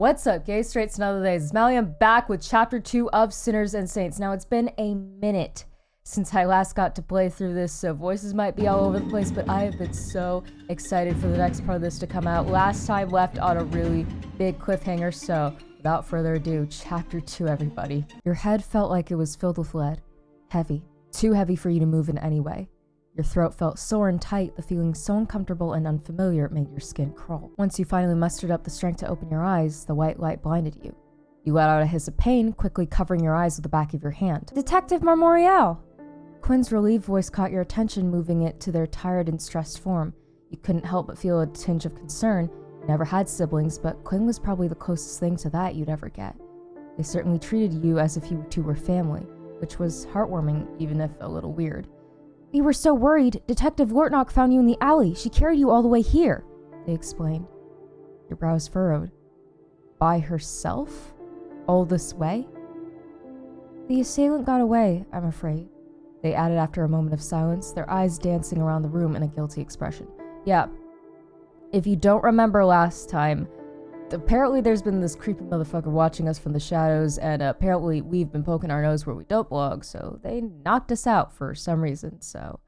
What's up, gay straights and other days? It's Mally. I'm back with chapter 2 of Sinners and Saints. Now, it's been a minute since I last got to play through this, so voices might be all over the place, but I have been so excited for the next part of this to come out. Last time left on a really big cliffhanger, so without further ado, chapter 2, everybody. Your head felt like it was filled with lead. Heavy. Too heavy for you to move in any way. Your throat felt sore and tight, the feeling so uncomfortable and unfamiliar it made your skin crawl. Once you finally mustered up the strength to open your eyes, the white light blinded you. You let out a hiss of pain, quickly covering your eyes with the back of your hand. Detective Marmorial! Quinn's relieved voice caught your attention, moving it to their tired and stressed form. You couldn't help but feel a tinge of concern. You never had siblings, but Quinn was probably the closest thing to that you'd ever get. They certainly treated you as if you two were family, which was heartwarming, even if a little weird. We were so worried. Detective Lortnock found you in the alley. She carried you all the way here, they explained. Your brows furrowed. By herself? All this way? The assailant got away, I'm afraid, they added after a moment of silence, their eyes dancing around the room in a guilty expression. Yeah. If you don't remember last time, apparently there's been this creepy motherfucker watching us from the shadows, and apparently we've been poking our nose where we don't belong, so they knocked us out for some reason, so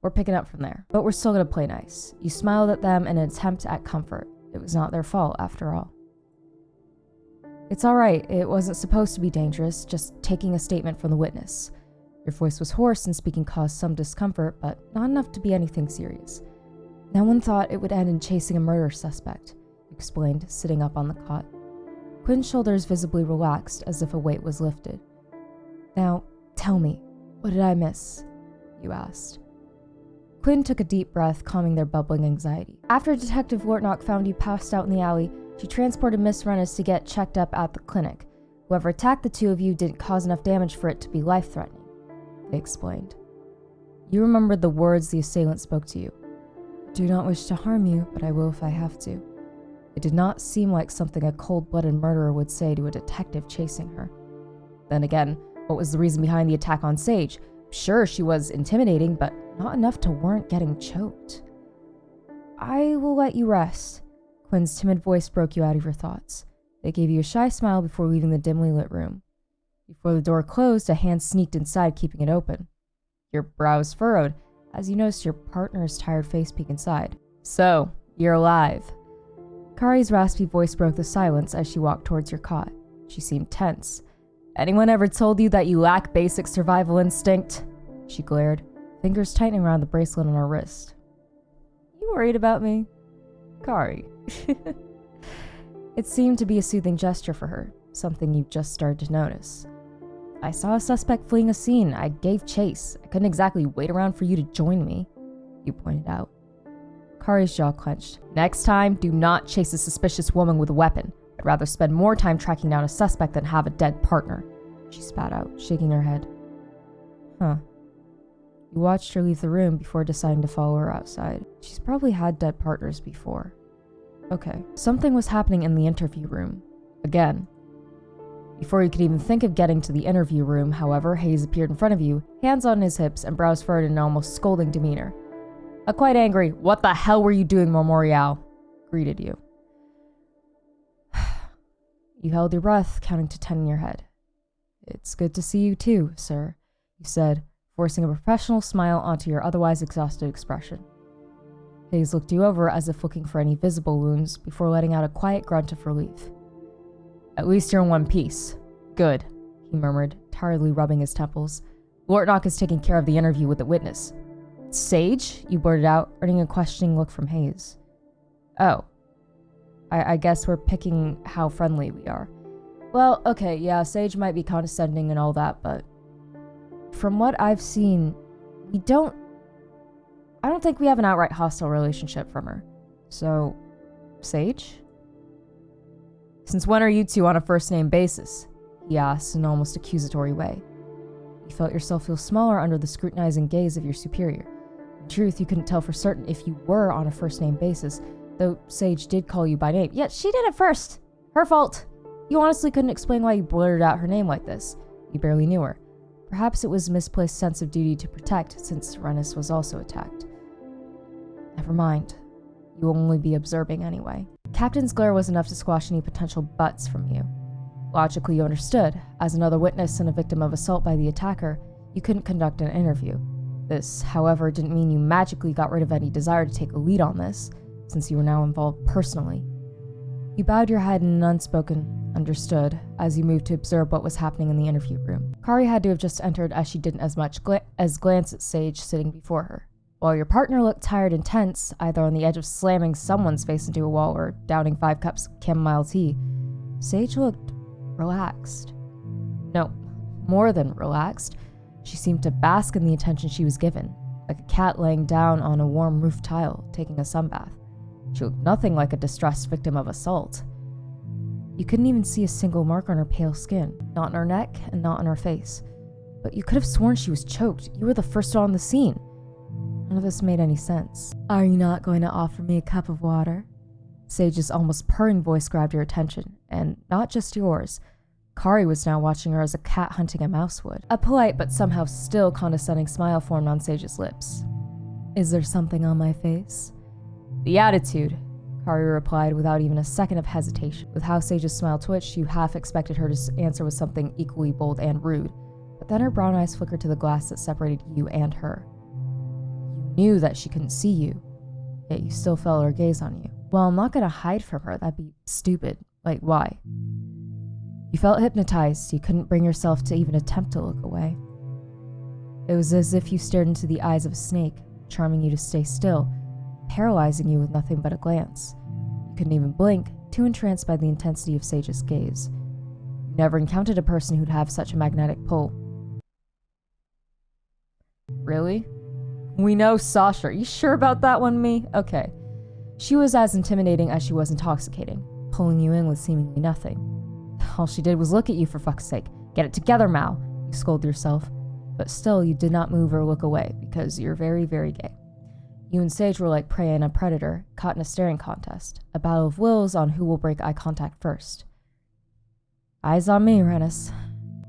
we're picking up from there. But we're still gonna play nice. You smiled at them in an attempt at comfort. It was not their fault, after all. It's alright, it wasn't supposed to be dangerous, just taking a statement from the witness. Your voice was hoarse and speaking caused some discomfort, but not enough to be anything serious. No one thought it would end in chasing a murder suspect, explained, sitting up on the cot. Quinn's shoulders visibly relaxed as if a weight was lifted. Now, tell me, what did I miss? You asked. Quinn took a deep breath, calming their bubbling anxiety. After Detective Lortnock found you passed out in the alley, she transported Miss Rennes to get checked up at the clinic. Whoever attacked the two of you didn't cause enough damage for it to be life-threatening, they explained. You remembered the words the assailant spoke to you. I do not wish to harm you, but I will if I have to. It did not seem like something a cold-blooded murderer would say to a detective chasing her. Then again, what was the reason behind the attack on Sage? Sure, she was intimidating, but not enough to warrant getting choked. I will let you rest. Quinn's timid voice broke you out of your thoughts. They gave you a shy smile before leaving the dimly lit room. Before the door closed, a hand sneaked inside, keeping it open. Your brows furrowed, as you noticed your partner's tired face peek inside. So, you're alive. Kari's raspy voice broke the silence as she walked towards your cot. She seemed tense. Anyone ever told you that you lack basic survival instinct? She glared, fingers tightening around the bracelet on her wrist. You worried about me? Kari. It seemed to be a soothing gesture for her, something you just started to notice. I saw a suspect fleeing a scene. I gave chase. I couldn't exactly wait around for you to join me, you pointed out. Kari's jaw clenched. Next time, do not chase a suspicious woman with a weapon. I'd rather spend more time tracking down a suspect than have a dead partner, she spat out, shaking her head. Huh. You watched her leave the room before deciding to follow her outside. She's probably had dead partners before. Okay. Something was happening in the interview room. Again. Before you could even think of getting to the interview room, however, Hayes appeared in front of you, hands on his hips and brows furrowed in an almost scolding demeanor. A quite angry, "What the hell were you doing, Marmorial?" greeted you. You held your breath, counting to 10 in your head. It's good to see you too, sir, you said, forcing a professional smile onto your otherwise exhausted expression. Hayes looked you over as if looking for any visible wounds before letting out a quiet grunt of relief. At least you're in one piece. Good, he murmured, tiredly rubbing his temples. Lortnock is taking care of the interview with the witness. Sage? You blurted out, earning a questioning look from Hayes. Oh. I guess we're picking how friendly we are. Well, okay, yeah, Sage might be condescending and all that, but from what I've seen, I don't think we have an outright hostile relationship from her. So, Sage? Since when are you two on a first-name basis? He asked in an almost accusatory way. You felt yourself feel smaller under the scrutinizing gaze of your superior. In truth, you couldn't tell for certain if you were on a first-name basis, though Sage did call you by name. Yet she did it first. Her fault. You honestly couldn't explain why you blurted out her name like this. You barely knew her. Perhaps it was a misplaced sense of duty to protect, since Rennes was also attacked. Never mind. You will only be observing anyway. Captain's glare was enough to squash any potential buts from you. Logically, you understood. As another witness and a victim of assault by the attacker, you couldn't conduct an interview. This, however, didn't mean you magically got rid of any desire to take a lead on this, since you were now involved personally. You bowed your head in an unspoken understood as you moved to observe what was happening in the interview room. Kari had to have just entered as she didn't as much as glance at Sage sitting before her. While your partner looked tired and tense, either on the edge of slamming someone's face into a wall or downing 5 cups of chamomile tea, Sage looked relaxed. No, more than relaxed. She seemed to bask in the attention she was given, like a cat laying down on a warm roof tile, taking a sunbath. She looked nothing like a distressed victim of assault. You couldn't even see a single mark on her pale skin, not on her neck and not on her face. But you could have sworn she was choked. You were the first on the scene. None of this made any sense. Are you not going to offer me a cup of water? Sage's almost purring voice grabbed your attention, and not just yours. Kari was now watching her as a cat hunting a mouse would. A polite but somehow still condescending smile formed on Sage's lips. Is there something on my face? The attitude, Kari replied without even a second of hesitation. With how Sage's smile twitched, you half expected her to answer with something equally bold and rude, but then her brown eyes flickered to the glass that separated you and her. You knew that she couldn't see you, yet you still felt her gaze on you. Well, I'm not gonna hide from her, that'd be stupid. Like, why? You felt hypnotized, you couldn't bring yourself to even attempt to look away. It was as if you stared into the eyes of a snake, charming you to stay still, paralyzing you with nothing but a glance. You couldn't even blink, too entranced by the intensity of Sage's gaze. You never encountered a person who'd have such a magnetic pull. Really? We know Sasha. Are you sure about that one, me? Okay. She was as intimidating as she was intoxicating, pulling you in with seemingly nothing. All she did was look at you, for fuck's sake. Get it together, Mal, you scolded yourself. But still, you did not move or look away, because you're very, very gay. You and Sage were like prey and a predator, caught in a staring contest, a battle of wills on who will break eye contact first. Eyes on me, Rennis.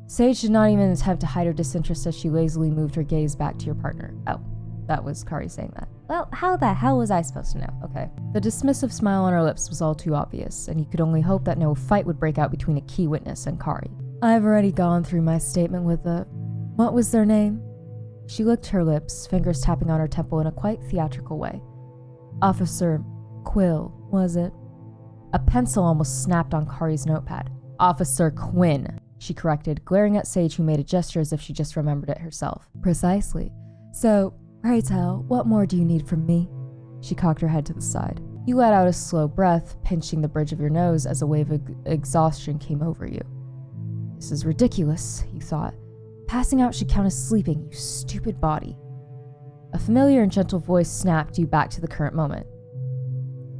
Sage did not even attempt to hide her disinterest as she lazily moved her gaze back to your partner. Oh, that was Kari saying that. Well, how the hell was I supposed to know? Okay. The dismissive smile on her lips was all too obvious, and you could only hope that no fight would break out between a key witness and Kari. I've already gone through my statement with the... What was their name? She licked her lips, fingers tapping on her temple in a quite theatrical way. Officer Quill, was it? A pencil almost snapped on Kari's notepad. Officer Quinn, she corrected, glaring at Sage, who made a gesture as if she just remembered it herself. Precisely. So, pray tell, what more do you need from me? She cocked her head to the side. You let out a slow breath, pinching the bridge of your nose as a wave of exhaustion came over you. This is ridiculous, you thought. Passing out should count as sleeping, you stupid body. A familiar and gentle voice snapped you back to the current moment.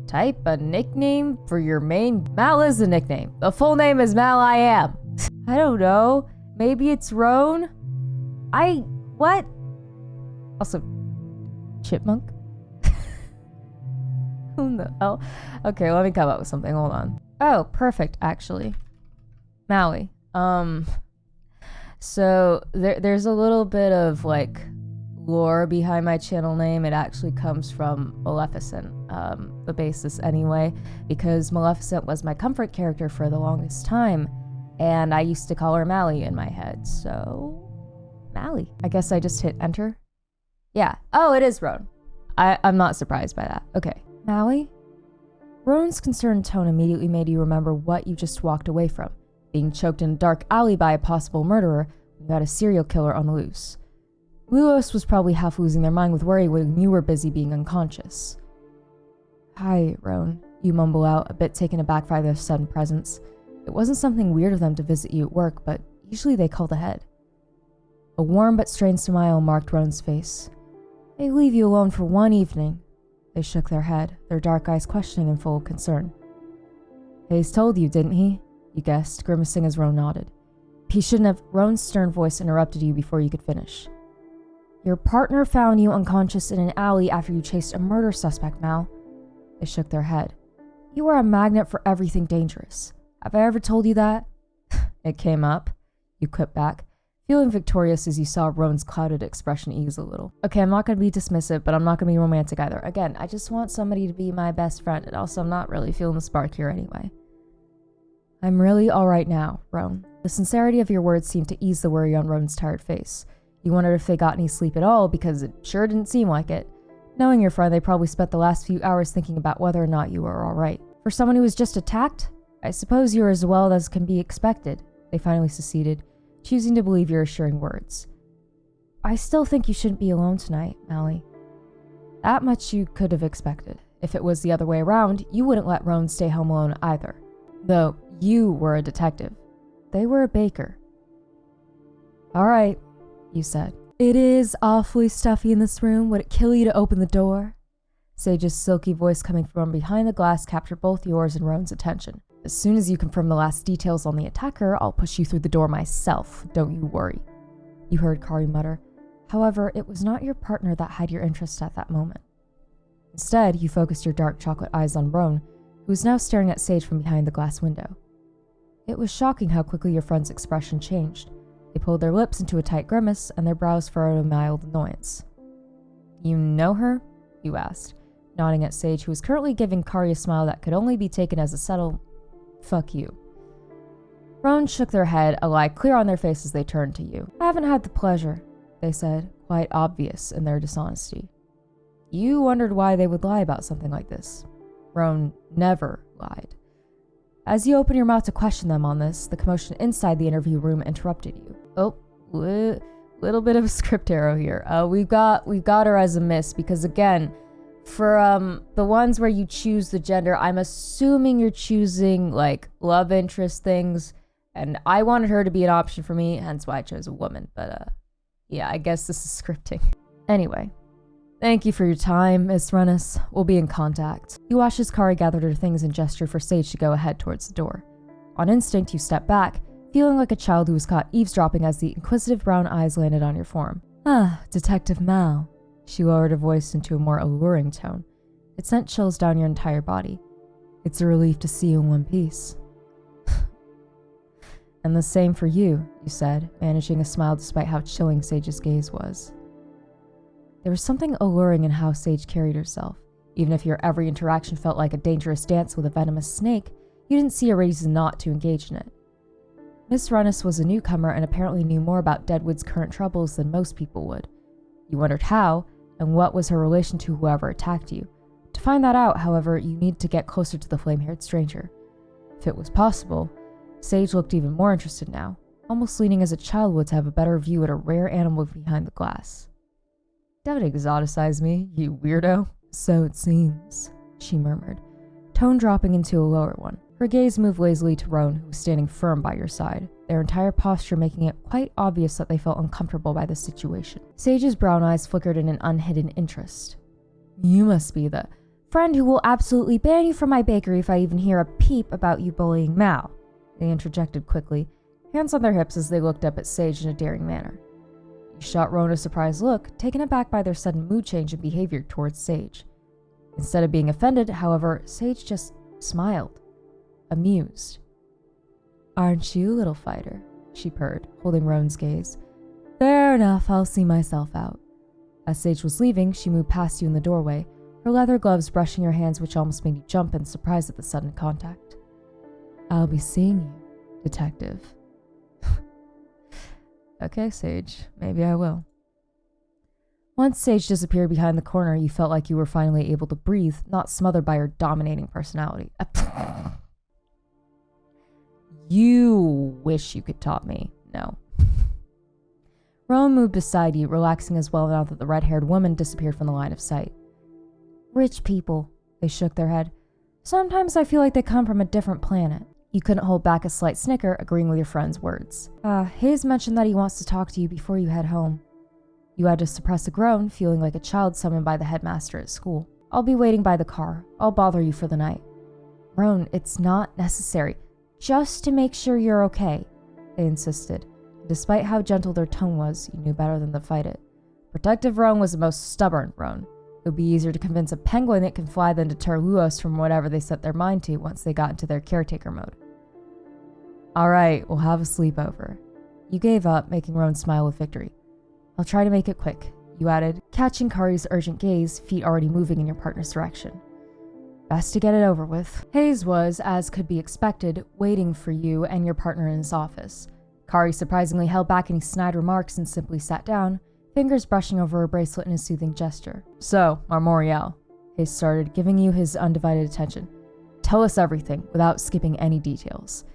Type a nickname for your main... Mal is the nickname. The full name is Mal I Am. I don't know. Maybe it's Roan? What? Also, Chipmunk? Who the hell? Okay, let me come up with something. Hold on. Oh, perfect, actually. Maui. So there's a little bit of like lore behind my channel name. It actually comes from Maleficent, the basis anyway, because Maleficent was my comfort character for the longest time, and I used to call her Mally in my head, so Mally. I guess I just hit enter. Yeah. Oh, it is Roan. I'm not surprised by that. Okay. Mally? Roan's concerned tone immediately made you remember what you just walked away from. Being choked in a dark alley by a possible murderer when you had a serial killer on the loose. Luos was probably half losing their mind with worry when you were busy being unconscious. Hi, Roan, you mumble out, a bit taken aback by their sudden presence. It wasn't something weird of them to visit you at work, but usually they called ahead. A warm but strained smile marked Roan's face. They leave you alone for one evening. They shook their head, their dark eyes questioning and full of concern. Hayes told you, didn't he? You guessed, grimacing as Roan nodded. He shouldn't have. Roan's stern voice interrupted you before you could finish. Your partner found you unconscious in an alley after you chased a murder suspect, Mal. They shook their head. You are a magnet for everything dangerous. Have I ever told you that? It came up. You quipped back, feeling victorious as you saw Roan's clouded expression ease a little. Okay, I'm not going to be dismissive, but I'm not going to be romantic either. Again, I just want somebody to be my best friend, and also I'm not really feeling the spark here anyway. I'm really alright now, Roan. The sincerity of your words seemed to ease the worry on Roan's tired face. You wondered if they got any sleep at all, because it sure didn't seem like it. Knowing your friend, they probably spent the last few hours thinking about whether or not you were alright. For someone who was just attacked, I suppose you were as well as can be expected, they finally seceded, choosing to believe your assuring words. I still think you shouldn't be alone tonight, Mally. That much you could have expected. If it was the other way around, you wouldn't let Roan stay home alone either. Though, you were a detective. They were a baker. Alright, you said. It is awfully stuffy in this room. Would it kill you to open the door? Sage's silky voice coming from behind the glass captured both yours and Roan's attention. As soon as you confirm the last details on the attacker, I'll push you through the door myself. Don't you worry. You heard Kari mutter. However, it was not your partner that had your interest at that moment. Instead, you focused your dark chocolate eyes on Roan, who was now staring at Sage from behind the glass window. It was shocking how quickly your friend's expression changed. They pulled their lips into a tight grimace, and their brows furrowed a mild annoyance. You know her? You asked, nodding at Sage, who was currently giving Kari a smile that could only be taken as a subtle, fuck you. Roan shook their head, a lie clear on their faces as they turned to you. I haven't had the pleasure, they said, quite obvious in their dishonesty. You wondered why they would lie about something like this. Roan never lied. As you opened your mouth to question them on this, the commotion inside the interview room interrupted you. Oh, little bit of a script error here. We've got her as a miss because again, for the ones where you choose the gender, I'm assuming you're choosing like love interest things, and I wanted her to be an option for me, hence why I chose a woman. But yeah, I guess this is scripting. Anyway. Thank you for your time, Miss Rennis. We'll be in contact. You watched as Kari gathered her things and gestured for Sage to go ahead towards the door. On instinct, you stepped back, feeling like a child who was caught eavesdropping as the inquisitive brown eyes landed on your form. Ah, Detective Mal. She lowered her voice into a more alluring tone. It sent chills down your entire body. It's a relief to see you in one piece. And the same for you, you said, managing a smile despite how chilling Sage's gaze was. There was something alluring in how Sage carried herself. Even if your every interaction felt like a dangerous dance with a venomous snake, you didn't see a reason not to engage in it. Miss Rennis was a newcomer and apparently knew more about Deadwood's current troubles than most people would. You wondered how, and what was her relation to whoever attacked you. To find that out, however, you needed to get closer to the flame-haired stranger. If it was possible, Sage looked even more interested now, almost leaning as a child would to have a better view at a rare animal behind the glass. Don't exoticize me, you weirdo. So it seems, she murmured, tone dropping into a lower one. Her gaze moved lazily to Roan, who was standing firm by your side, their entire posture making it quite obvious that they felt uncomfortable by the situation. Sage's brown eyes flickered in an unhidden interest. You must be the friend who will absolutely ban you from my bakery if I even hear a peep about you bullying Mal, they interjected quickly, hands on their hips as they looked up at Sage in a daring manner. You shot Roan a surprised look, taken aback by their sudden mood change and behavior towards Sage. Instead of being offended, however, Sage just smiled, amused. Aren't you, little fighter? She purred, holding Roan's gaze. Fair enough, I'll see myself out. As Sage was leaving, she moved past you in the doorway, her leather gloves brushing your hands which almost made you jump in surprise at the sudden contact. I'll be seeing you, detective. Okay, Sage, maybe I will. Once Sage disappeared behind the corner, you felt like you were finally able to breathe, not smothered by her dominating personality. You wish you could top me. No. Roan moved beside you, relaxing as well now that the red-haired woman disappeared from the line of sight. Rich people, they shook their head. Sometimes I feel like they come from a different planet. You couldn't hold back a slight snicker, agreeing with your friend's words. Hayes mentioned that he wants to talk to you before you head home. You had to suppress a groan, feeling like a child summoned by the headmaster at school. I'll be waiting by the car. I'll bother you for the night. Roan, it's not necessary. Just to make sure you're okay, they insisted. Despite how gentle their tone was, you knew better than to fight it. Protective Roan was the most stubborn Roan. It would be easier to convince a penguin that can fly than deter Luos from whatever they set their mind to once they got into their caretaker mode. Alright, we'll have a sleepover. You gave up, making Roan smile with victory. I'll try to make it quick, you added, catching Kari's urgent gaze, feet already moving in your partner's direction. Best to get it over with. Hayes was, as could be expected, waiting for you and your partner in his office. Kari surprisingly held back any snide remarks and simply sat down, fingers brushing over her bracelet in a soothing gesture. So, Marmorial, Hayes started, giving you his undivided attention. Tell us everything, without skipping any details.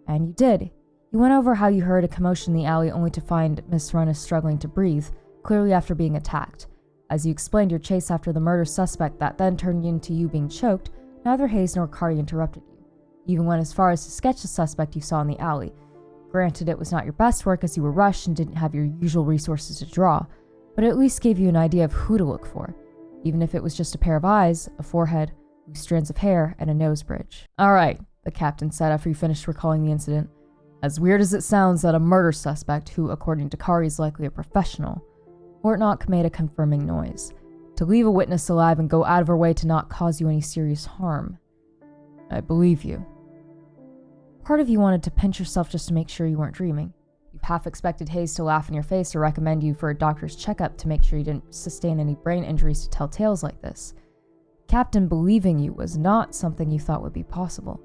And you did. You went over how you heard a commotion in the alley only to find Miss Rennis struggling to breathe, clearly after being attacked. As you explained your chase after the murder suspect that then turned into you being choked, neither Hayes nor Kari interrupted you. You even went as far as to sketch the suspect you saw in the alley. Granted, it was not your best work as you were rushed and didn't have your usual resources to draw, but it at least gave you an idea of who to look for, even if it was just a pair of eyes, a forehead, loose strands of hair, and a nose bridge. All right, the captain said after you finished recalling the incident. As weird as it sounds that a murder suspect, who according to Kari is likely a professional, Ortnock made a confirming noise. To leave a witness alive and go out of her way to not cause you any serious harm. I believe you. Part of you wanted to pinch yourself just to make sure you weren't dreaming. You half expected Hayes to laugh in your face or recommend you for a doctor's checkup to make sure you didn't sustain any brain injuries to tell tales like this. Captain believing you was not something you thought would be possible.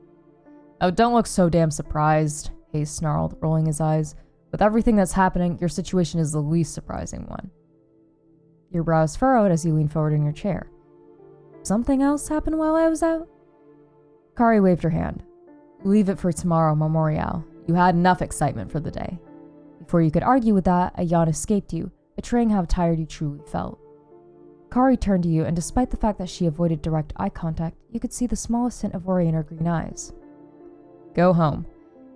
Oh, don't look so damn surprised, Hayes snarled, rolling his eyes. With everything that's happening, your situation is the least surprising one. Your brows furrowed as you leaned forward in your chair. Something else happened while I was out? Kari waved her hand. Leave it for tomorrow, Memorial. You had enough excitement for the day. Before you could argue with that, a yawn escaped you, betraying how tired you truly felt. Kari turned to you, and despite the fact that she avoided direct eye contact, you could see the smallest hint of worry in her green eyes. Go home.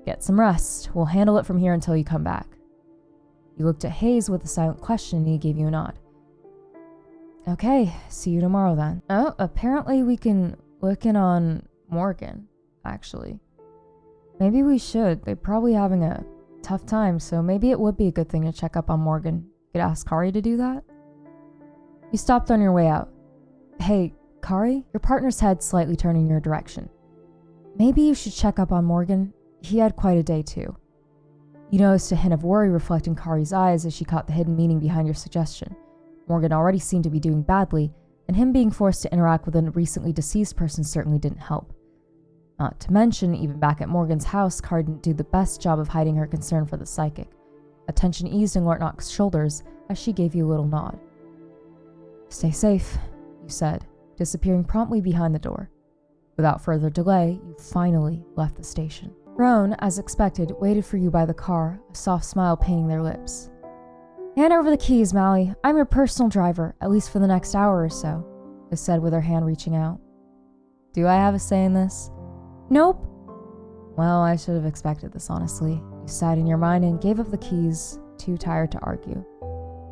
Get some rest. We'll handle it from here until you come back. You looked at Hayes with a silent question, and he gave you a nod. Okay, see you tomorrow then. Oh, apparently we can look in on Morgan, actually. Maybe we should. They're probably having a tough time, so maybe it would be a good thing to check up on Morgan. You could ask Kari to do that? You stopped on your way out. Hey, Kari? Your partner's head slightly turned in your direction. Maybe you should check up on Morgan. He had quite a day too. You noticed a hint of worry reflecting Kari's eyes as she caught the hidden meaning behind your suggestion. Morgan already seemed to be doing badly, and him being forced to interact with a recently deceased person certainly didn't help. Not to mention, even back at Morgan's house, Kari didn't do the best job of hiding her concern for the psychic. Attention eased in Lortnock's shoulders as she gave you a little nod. Stay safe, you said, disappearing promptly behind the door. Without further delay, you finally left the station. Roan, as expected, waited for you by the car, a soft smile painting their lips. Hand over the keys, Mally. I'm your personal driver, at least for the next hour or so, they said with her hand reaching out. Do I have a say in this? Nope. Well, I should have expected this, honestly. You sighed in your mind and gave up the keys, too tired to argue.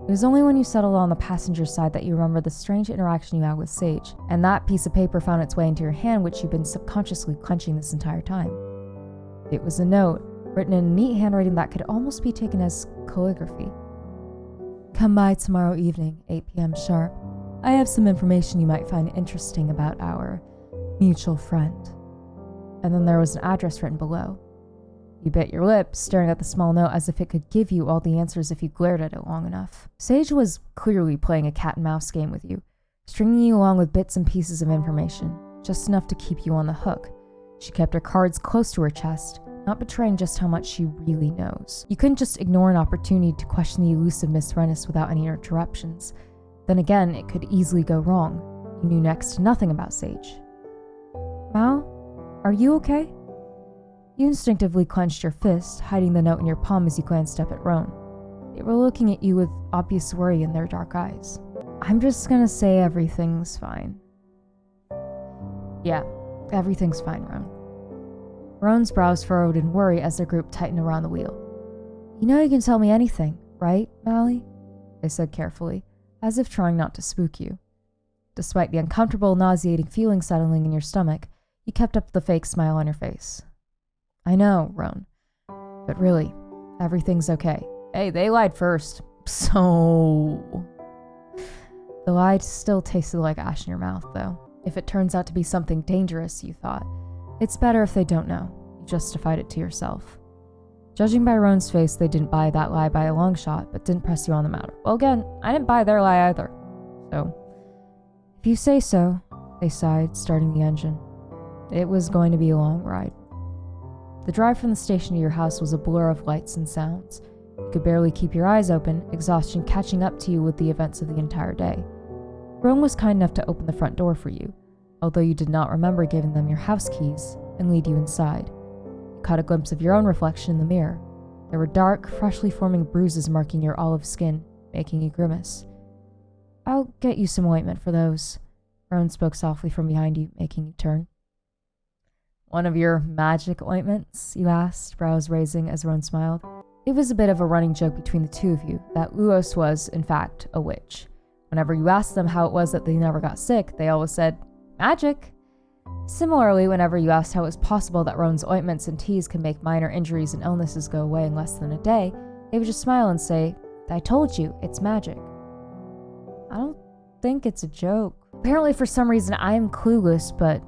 It was only when you settled on the passenger side that you remembered the strange interaction you had with Sage, and that piece of paper found its way into your hand, which you'd been subconsciously clenching this entire time. It was a note, written in neat handwriting that could almost be taken as calligraphy. Come by tomorrow evening, 8 p.m. sharp. I have some information you might find interesting about our mutual friend. And then there was an address written below. You bit your lip, staring at the small note as if it could give you all the answers if you glared at it long enough. Sage was clearly playing a cat and mouse game with you, stringing you along with bits and pieces of information, just enough to keep you on the hook. She kept her cards close to her chest, not betraying just how much she really knows. You couldn't just ignore an opportunity to question the elusive Miss Rennis without any interruptions. Then again, it could easily go wrong. You knew next to nothing about Sage. Mao, are you okay? You instinctively clenched your fist, hiding the note in your palm as you glanced up at Roan. They were looking at you with obvious worry in their dark eyes. I'm just gonna say everything's fine. Yeah, everything's fine, Roan. Roan's brows furrowed in worry as their group tightened around the wheel. You know you can tell me anything, right, Mally? They said carefully, as if trying not to spook you. Despite the uncomfortable, nauseating feeling settling in your stomach, you kept up the fake smile on your face. I know, Roan. But really, everything's okay. Hey, they lied first. So... The lie still tasted like ash in your mouth, though. If it turns out to be something dangerous, you thought, it's better if they don't know. You justified it to yourself. Judging by Roan's face, they didn't buy that lie by a long shot, but didn't press you on the matter. Well, again, I didn't buy their lie either. So, if you say so, they sighed, starting the engine. It was going to be a long ride. The drive from the station to your house was a blur of lights and sounds. You could barely keep your eyes open, exhaustion catching up to you with the events of the entire day. Roan was kind enough to open the front door for you, although you did not remember giving them your house keys, and lead you inside. You caught a glimpse of your own reflection in the mirror. There were dark, freshly forming bruises marking your olive skin, making you grimace. I'll get you some ointment for those. Roan spoke softly from behind you, making you turn. One of your magic ointments? You asked, brows raising as Roan smiled. It was a bit of a running joke between the two of you that Luos was, in fact, a witch. Whenever you asked them how it was that they never got sick, they always said, magic. Similarly, whenever you asked how it was possible that Roan's ointments and teas can make minor injuries and illnesses go away in less than a day, they would just smile and say, I told you, it's magic. I don't think it's a joke. Apparently, for some reason, I am clueless, but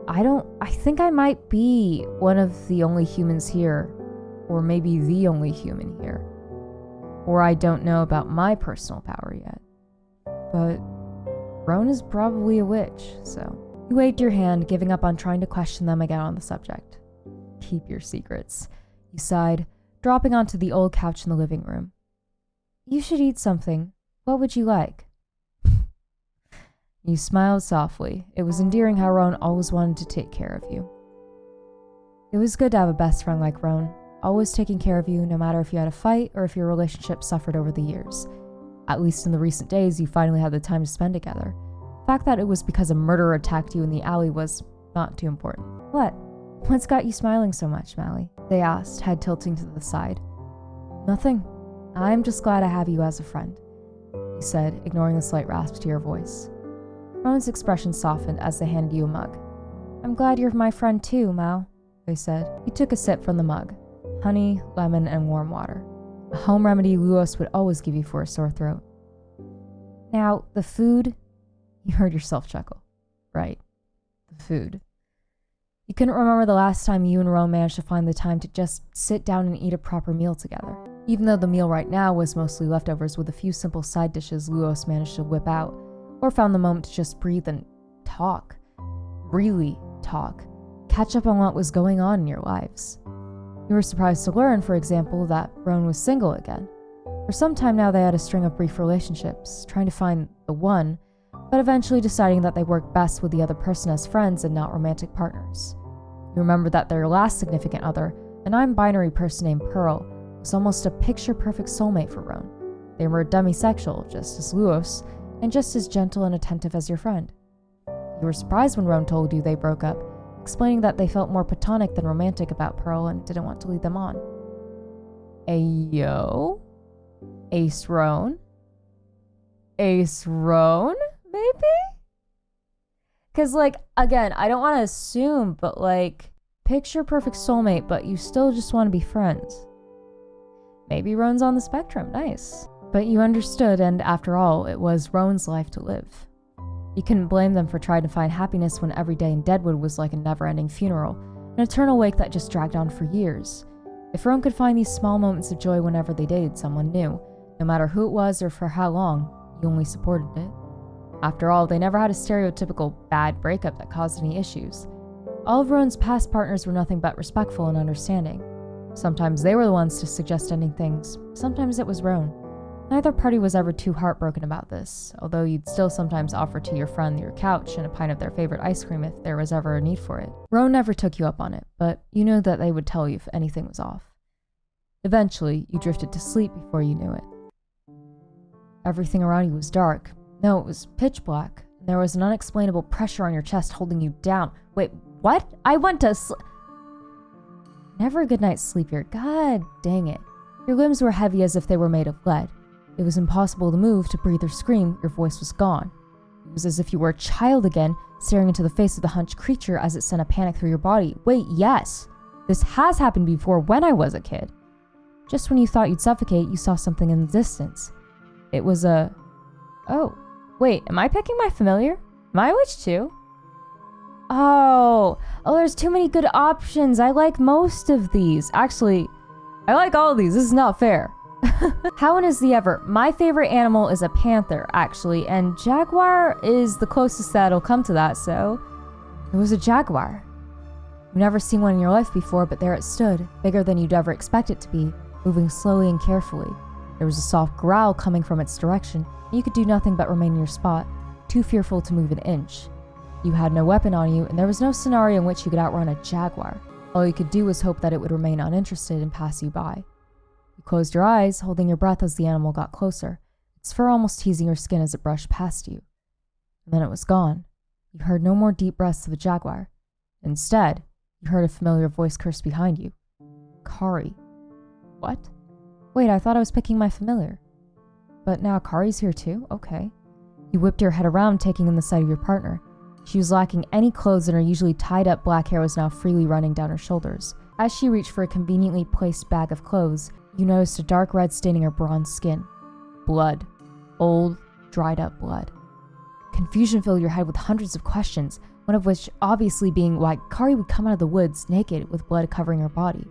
I think I might be one of the only humans here, or maybe the only human here. Or I don't know about my personal power yet. But Roan is probably a witch, so. You waved your hand, giving up on trying to question them again on the subject. Keep your secrets. You sighed, dropping onto the old couch in the living room. You should eat something. What would you like? You smiled softly. It was endearing how Roan always wanted to take care of you. It was good to have a best friend like Roan, always taking care of you no matter if you had a fight or if your relationship suffered over the years. At least in the recent days, you finally had the time to spend together. The fact that it was because a murderer attacked you in the alley was not too important. What? What's got you smiling so much, Mally? They asked, head tilting to the side. Nothing. I'm just glad I have you as a friend, you said, ignoring the slight rasp to your voice. Roan's expression softened as they handed you a mug. I'm glad you're my friend too, Mal, they said. You took a sip from the mug. Honey, lemon, and warm water. A home remedy Luos would always give you for a sore throat. Now, the food... You heard yourself chuckle. Right. The food. You couldn't remember the last time you and Roan managed to find the time to just sit down and eat a proper meal together. Even though the meal right now was mostly leftovers with a few simple side dishes Luos managed to whip out, or found the moment to just breathe and talk. Really talk. Catch up on what was going on in your lives. You were surprised to learn, for example, that Roan was single again. For some time now they had a string of brief relationships, trying to find the one, but eventually deciding that they worked best with the other person as friends and not romantic partners. You remember that their last significant other, a non-binary person named Pearl, was almost a picture-perfect soulmate for Roan. They were demisexual, just as Luos, and just as gentle and attentive as your friend. You were surprised when Roan told you they broke up, explaining that they felt more platonic than romantic about Pearl and didn't want to lead them on. Ayo? Ace Roan? Ace Roan, maybe? Because, again, I don't want to assume, but, picture perfect soulmate, but you still just want to be friends. Maybe Roan's on the spectrum, nice. But you understood, and after all, it was Roan's life to live. You couldn't blame them for trying to find happiness when every day in Deadwood was like a never-ending funeral, an eternal wake that just dragged on for years. If Roan could find these small moments of joy whenever they dated someone new, no matter who it was or for how long, you only supported it. After all, they never had a stereotypical bad breakup that caused any issues. All of Roan's past partners were nothing but respectful and understanding. Sometimes they were the ones to suggest ending things, sometimes it was Roan. Neither party was ever too heartbroken about this, although you'd still sometimes offer to your friend your couch and a pint of their favorite ice cream if there was ever a need for it. Roan never took you up on it, but you knew that they would tell you if anything was off. Eventually, you drifted to sleep before you knew it. Everything around you was dark. No, it was pitch black. And there was an unexplainable pressure on your chest holding you down. Wait, what? I went to Never a good night's sleep here. God dang it. Your limbs were heavy as if they were made of lead. It was impossible to move, to breathe or scream. Your voice was gone. It was as if you were a child again, staring into the face of the hunched creature as it sent a panic through your body. Wait, yes. This has happened before when I was a kid. Just when you thought you'd suffocate, you saw something in the distance. It was a... Oh, wait, am I picking my familiar? Am I a witch too? Oh, there's too many good options. I like most of these. Actually, I like all of these. This is not fair. How is the ever? My favorite animal is a panther, actually, and jaguar is the closest that'll come to that, so it was a jaguar. You've never seen one in your life before, but there it stood, bigger than you'd ever expect it to be, moving slowly and carefully. There was a soft growl coming from its direction, and you could do nothing but remain in your spot, too fearful to move an inch. You had no weapon on you, and there was no scenario in which you could outrun a jaguar. All you could do was hope that it would remain uninterested and pass you by. You closed your eyes, holding your breath as the animal got closer, its fur almost teasing your skin as it brushed past you. And then it was gone. You heard no more deep breaths of a jaguar. Instead, you heard a familiar voice curse behind you. Kari. What? Wait, I thought I was picking my familiar. But now Kari's here too? Okay. You whipped your head around, taking in the sight of your partner. She was lacking any clothes, and her usually tied-up black hair was now freely running down her shoulders. As she reached for a conveniently placed bag of clothes, you noticed a dark red staining her bronze skin. Blood. Old, dried-up blood. Confusion filled your head with hundreds of questions, one of which obviously being why Kari would come out of the woods naked with blood covering her body.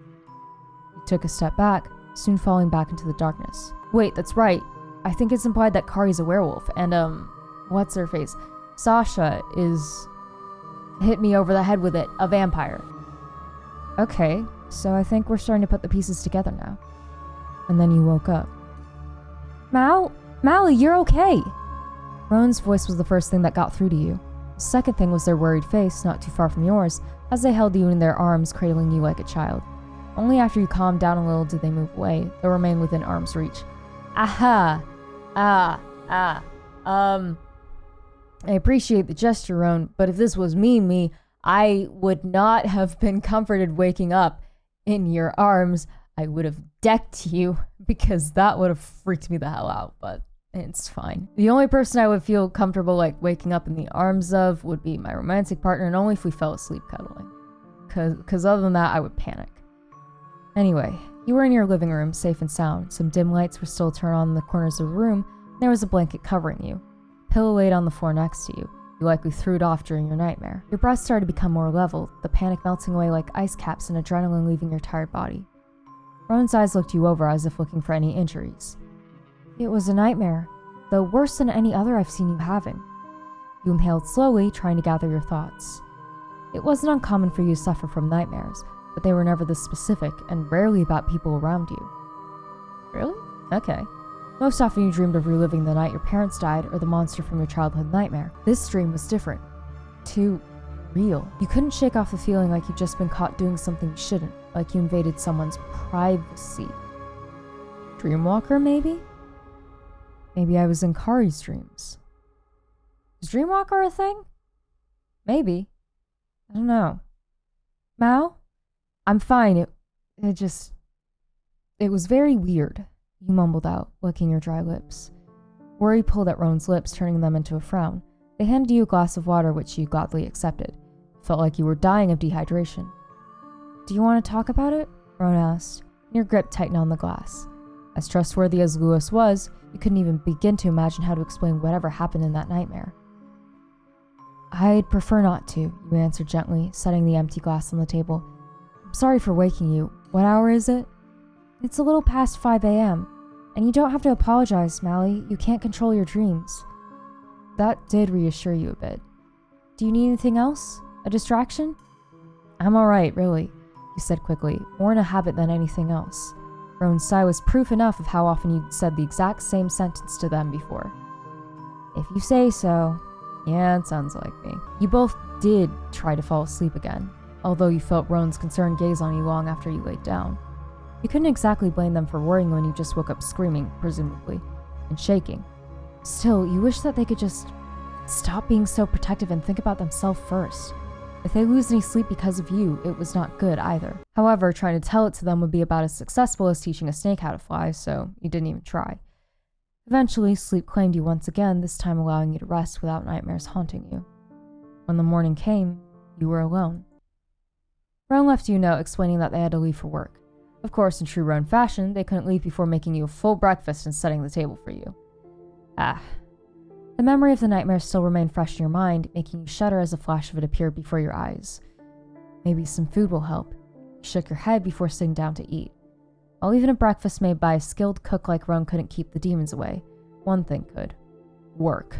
You took a step back, soon falling back into the darkness. Wait, that's right. I think it's implied that Kari's a werewolf, and what's her face? Sasha is hit me over the head with it, a vampire. Okay, so I think we're starting to put the pieces together now. And then you woke up. Mally, you're okay. Rowan's voice was the first thing that got through to you. The second thing was their worried face, not too far from yours, as they held you in their arms, cradling you like a child. Only after you calmed down a little did they move away, though remain within arm's reach. Aha! I appreciate the gesture, Rowan, but if this was me, I would not have been comforted waking up in your arms. I would have decked you, because that would have freaked me the hell out, but it's fine. The only person I would feel comfortable waking up in the arms of would be my romantic partner, and only if we fell asleep cuddling. Cause other than that, I would panic. Anyway, you were in your living room, safe and sound. Some dim lights were still turned on in the corners of the room, and there was a blanket covering you. Pillow laid on the floor next to you. You likely threw it off during your nightmare. Your breath started to become more level, the panic melting away like ice caps and adrenaline leaving your tired body. Rowan's eyes looked you over as if looking for any injuries. It was a nightmare, though worse than any other I've seen you having. You inhaled slowly, trying to gather your thoughts. It wasn't uncommon for you to suffer from nightmares, but they were never this specific and rarely about people around you. Really? Okay. Most often you dreamed of reliving the night your parents died or the monster from your childhood nightmare. This dream was different. Too real. You couldn't shake off the feeling like you'd just been caught doing something you shouldn't, like you invaded someone's privacy. Dreamwalker, maybe? Maybe I was in Kari's dreams. Is Dreamwalker a thing? Maybe. I don't know. Mal? I'm fine. It was very weird. You mumbled out, licking your dry lips. Worry pulled at Rowan's lips, turning them into a frown. They handed you a glass of water, which you gladly accepted. It felt like you were dying of dehydration. Do you want to talk about it? Rowan asked. Your grip tightened on the glass. As trustworthy as Lewis was, you couldn't even begin to imagine how to explain whatever happened in that nightmare. I'd prefer not to, you answered gently, setting the empty glass on the table. I'm sorry for waking you. What hour is it? It's a little past 5 a.m., and you don't have to apologize, Mally. You can't control your dreams. That did reassure you a bit. Do you need anything else? A distraction? I'm alright, really, you said quickly, more in a habit than anything else. Rowan's sigh was proof enough of how often you'd said the exact same sentence to them before. If you say so. Yeah, it sounds like me. You both did try to fall asleep again, although you felt Rowan's concerned gaze on you long after you laid down. You couldn't exactly blame them for worrying when you just woke up screaming, presumably, and shaking. Still, you wish that they could just stop being so protective and think about themselves first. If they lose any sleep because of you, it was not good either. However, trying to tell it to them would be about as successful as teaching a snake how to fly, so you didn't even try. Eventually, sleep claimed you once again, this time allowing you to rest without nightmares haunting you. When the morning came, you were alone. Rowan left you a note explaining that they had to leave for work. Of course, in true Rowan fashion, they couldn't leave before making you a full breakfast and setting the table for you. The memory of the nightmare still remained fresh in your mind, making you shudder as a flash of it appeared before your eyes. Maybe some food will help. You shook your head before sitting down to eat. While even a breakfast made by a skilled cook like Roan couldn't keep the demons away, one thing could. Work.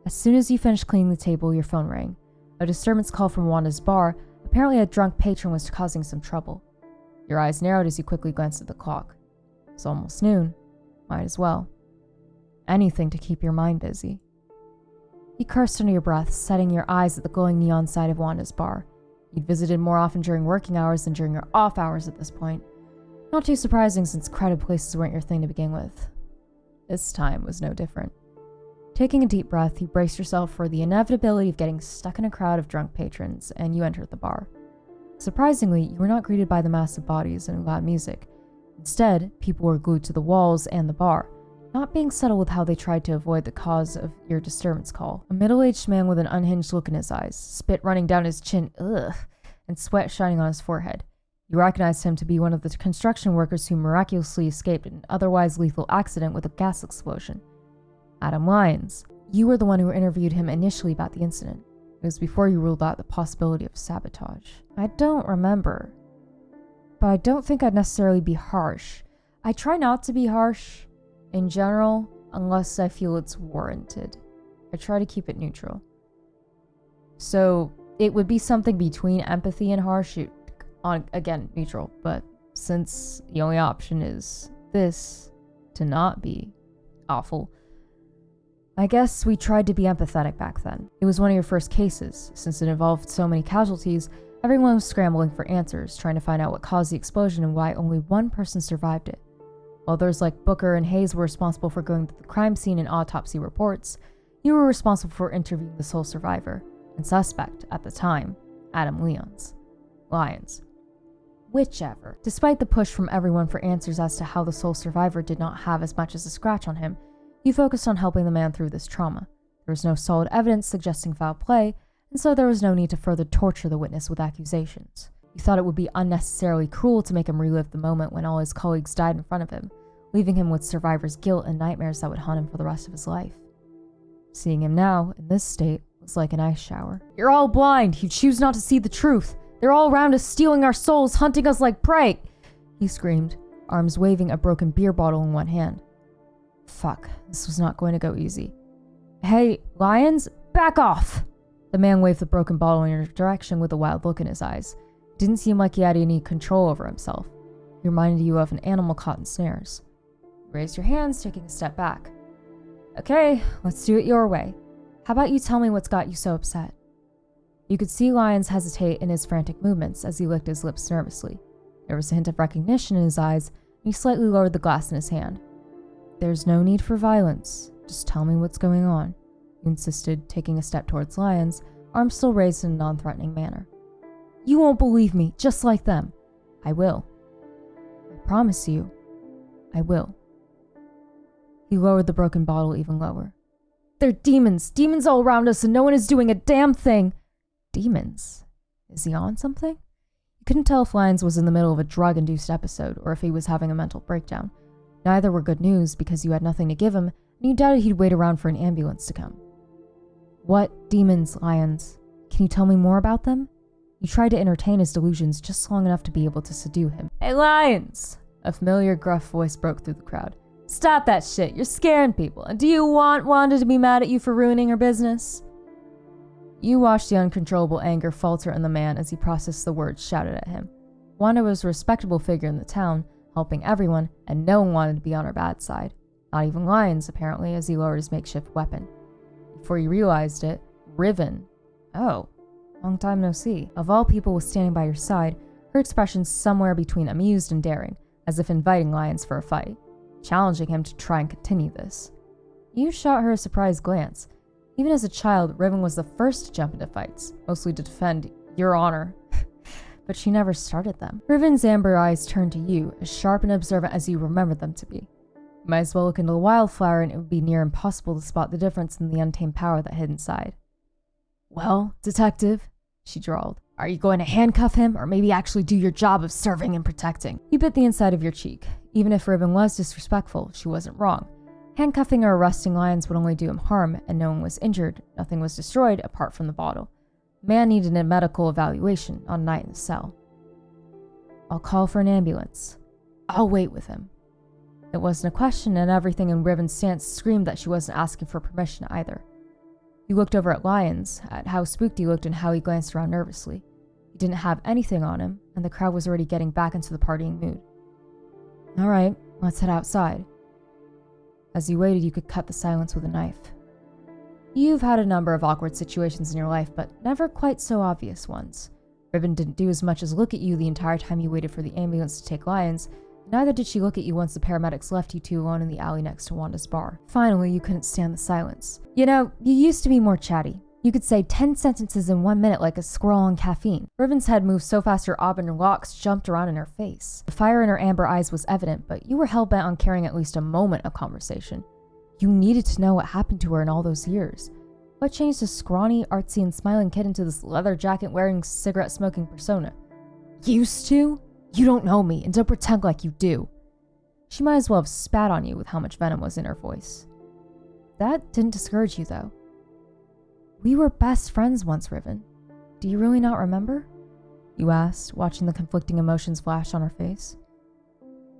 As soon as you finished cleaning the table, your phone rang. A disturbance call from Wanda's bar. Apparently a drunk patron was causing some trouble. Your eyes narrowed as you quickly glanced at the clock. It's almost noon. Might as well. Anything to keep your mind busy. You cursed under your breath, setting your eyes at the glowing neon side of Wanda's bar. You'd visited more often during working hours than during your off hours at this point. Not too surprising since crowded places weren't your thing to begin with. This time was no different. Taking a deep breath, you braced yourself for the inevitability of getting stuck in a crowd of drunk patrons, and you entered the bar. Surprisingly, you were not greeted by the massive bodies and loud music. Instead, people were glued to the walls and the bar, not being subtle with how they tried to avoid the cause of your disturbance call. A middle-aged man with an unhinged look in his eyes, spit running down his chin, and sweat shining on his forehead. You recognized him to be one of the construction workers who miraculously escaped an otherwise lethal accident with a gas explosion. Adam Lyons. You were the one who interviewed him initially about the incident. It was before you ruled out the possibility of sabotage. I don't remember, but I don't think I'd necessarily be harsh. I try not to be harsh in general, unless I feel it's warranted. I try to keep it neutral. So it would be something between empathy and harsh, again, neutral. But since the only option is this, to not be awful, I guess we tried to be empathetic back then. It was one of your first cases. Since it involved so many casualties, everyone was scrambling for answers, trying to find out what caused the explosion and why only one person survived it. Others like Booker and Hayes were responsible for going to the crime scene and autopsy reports. You were responsible for interviewing the sole survivor and suspect at the time, Adam Lyons. Whichever. Despite the push from everyone for answers as to how the sole survivor did not have as much as a scratch on him, you focused on helping the man through this trauma. There was no solid evidence suggesting foul play, and so there was no need to further torture the witness with accusations. You thought it would be unnecessarily cruel to make him relive the moment when all his colleagues died in front of him, leaving him with survivor's guilt and nightmares that would haunt him for the rest of his life. Seeing him now, in this state, was like an ice shower. You're all blind! You choose not to see the truth! They're all around us, stealing our souls, hunting us like prey! He screamed, arms waving a broken beer bottle in one hand. Fuck, this was not going to go easy. Hey, Lyons, back off! The man waved the broken bottle in your direction with a wild look in his eyes. It didn't seem like he had any control over himself. He reminded you of an animal caught in snares. You raised your hands, taking a step back. Okay, let's do it your way. How about you tell me what's got you so upset? You could see Lyons hesitate in his frantic movements as he licked his lips nervously. There was a hint of recognition in his eyes, and he slightly lowered the glass in his hand. There's no need for violence. Just tell me what's going on, he insisted, taking a step towards Lyons, arms still raised in a non-threatening manner. You won't believe me, just like them. I will. I promise you, I will. He lowered the broken bottle even lower. They're demons! Demons all around us and no one is doing a damn thing! Demons? Is he on something? You couldn't tell if Lyons was in the middle of a drug-induced episode or if he was having a mental breakdown. Neither were good news because you had nothing to give him, and you doubted he'd wait around for an ambulance to come. What demons, Lyons? Can you tell me more about them? You tried to entertain his delusions just long enough to be able to subdue him. Hey, Lyons! A familiar gruff voice broke through the crowd. Stop that shit, you're scaring people, and do you want Wanda to be mad at you for ruining her business? You watched the uncontrollable anger falter in the man as he processed the words shouted at him. Wanda was a respectable figure in the town, helping everyone, and no one wanted to be on her bad side. Not even Lyons, apparently, as he lowered his makeshift weapon. Before you realized it, Riven. Oh, long time no see. Of all people was standing by your side, her expression somewhere between amused and daring, as if inviting Lyons for a fight, challenging him to try and continue this. You shot her a surprised glance. Even as a child, Riven was the first to jump into fights, mostly to defend your honor. But she never started them. Riven's amber eyes turned to you, as sharp and observant as you remembered them to be. You might as well look into the wildflower and it would be near impossible to spot the difference in the untamed power that hid inside. Well, detective, she drawled, are you going to handcuff him or maybe actually do your job of serving and protecting? You bit the inside of your cheek. Even if Riven was disrespectful, she wasn't wrong. Handcuffing or arresting Lyons would only do him harm, and no one was injured, nothing was destroyed apart from the bottle. The man needed a medical evaluation on a night in the cell. I'll call for an ambulance. I'll wait with him. It wasn't a question, and everything in Riven's stance screamed that she wasn't asking for permission either. He looked over at Lyons, at how spooked he looked and how he glanced around nervously. He didn't have anything on him, and the crowd was already getting back into the partying mood. All right, let's head outside. As he waited, you could cut the silence with a knife. You've had a number of awkward situations in your life, but never quite so obvious ones. Riven didn't do as much as look at you the entire time you waited for the ambulance to take Lyons. Neither did she look at you once the paramedics left you two alone in the alley next to Wanda's bar. Finally, you couldn't stand the silence. You know, you used to be more chatty. You could say 10 sentences in 1 minute like a squirrel on caffeine. Riven's head moved so fast her auburn locks jumped around in her face. The fire in her amber eyes was evident, but you were hell-bent on carrying at least a moment of conversation. You needed to know what happened to her in all those years. What changed a scrawny, artsy, and smiling kid into this leather jacket-wearing, cigarette-smoking persona? Used to? You don't know me, and don't pretend like you do. She might as well have spat on you with how much venom was in her voice. That didn't discourage you, though. We were best friends once, Riven. Do you really not remember? You asked, watching the conflicting emotions flash on her face.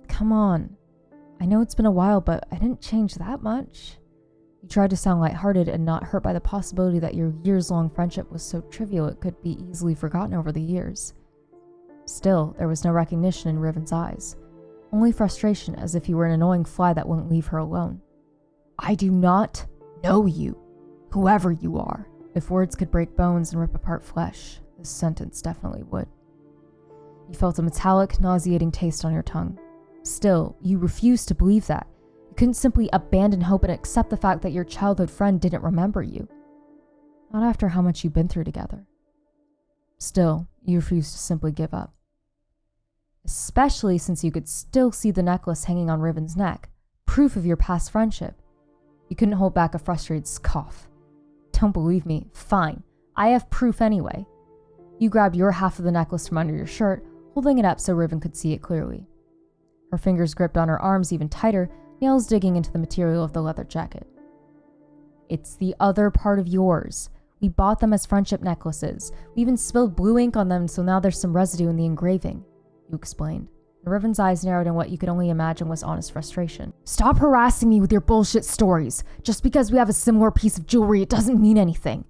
Come on. I know it's been a while, but I didn't change that much. You tried to sound lighthearted and not hurt by the possibility that your years-long friendship was so trivial it could be easily forgotten over the years. Still, there was no recognition in Riven's eyes. Only frustration, as if you were an annoying fly that wouldn't leave her alone. I do not know you, whoever you are. If words could break bones and rip apart flesh, this sentence definitely would. You felt a metallic, nauseating taste on your tongue. Still, you refused to believe that. You couldn't simply abandon hope and accept the fact that your childhood friend didn't remember you. Not after how much you've been through together. Still, you refused to simply give up. Especially since you could still see the necklace hanging on Riven's neck, proof of your past friendship. You couldn't hold back a frustrated scoff. Don't believe me? Fine. I have proof anyway. You grabbed your half of the necklace from under your shirt, holding it up so Riven could see it clearly. Her fingers gripped on her arms even tighter, nails digging into the material of the leather jacket. It's the other part of yours. We bought them as friendship necklaces. We even spilled blue ink on them, so now there's some residue in the engraving, you explained. Riven's eyes narrowed in what you could only imagine was honest frustration. Stop harassing me with your bullshit stories. Just because we have a similar piece of jewelry, it doesn't mean anything.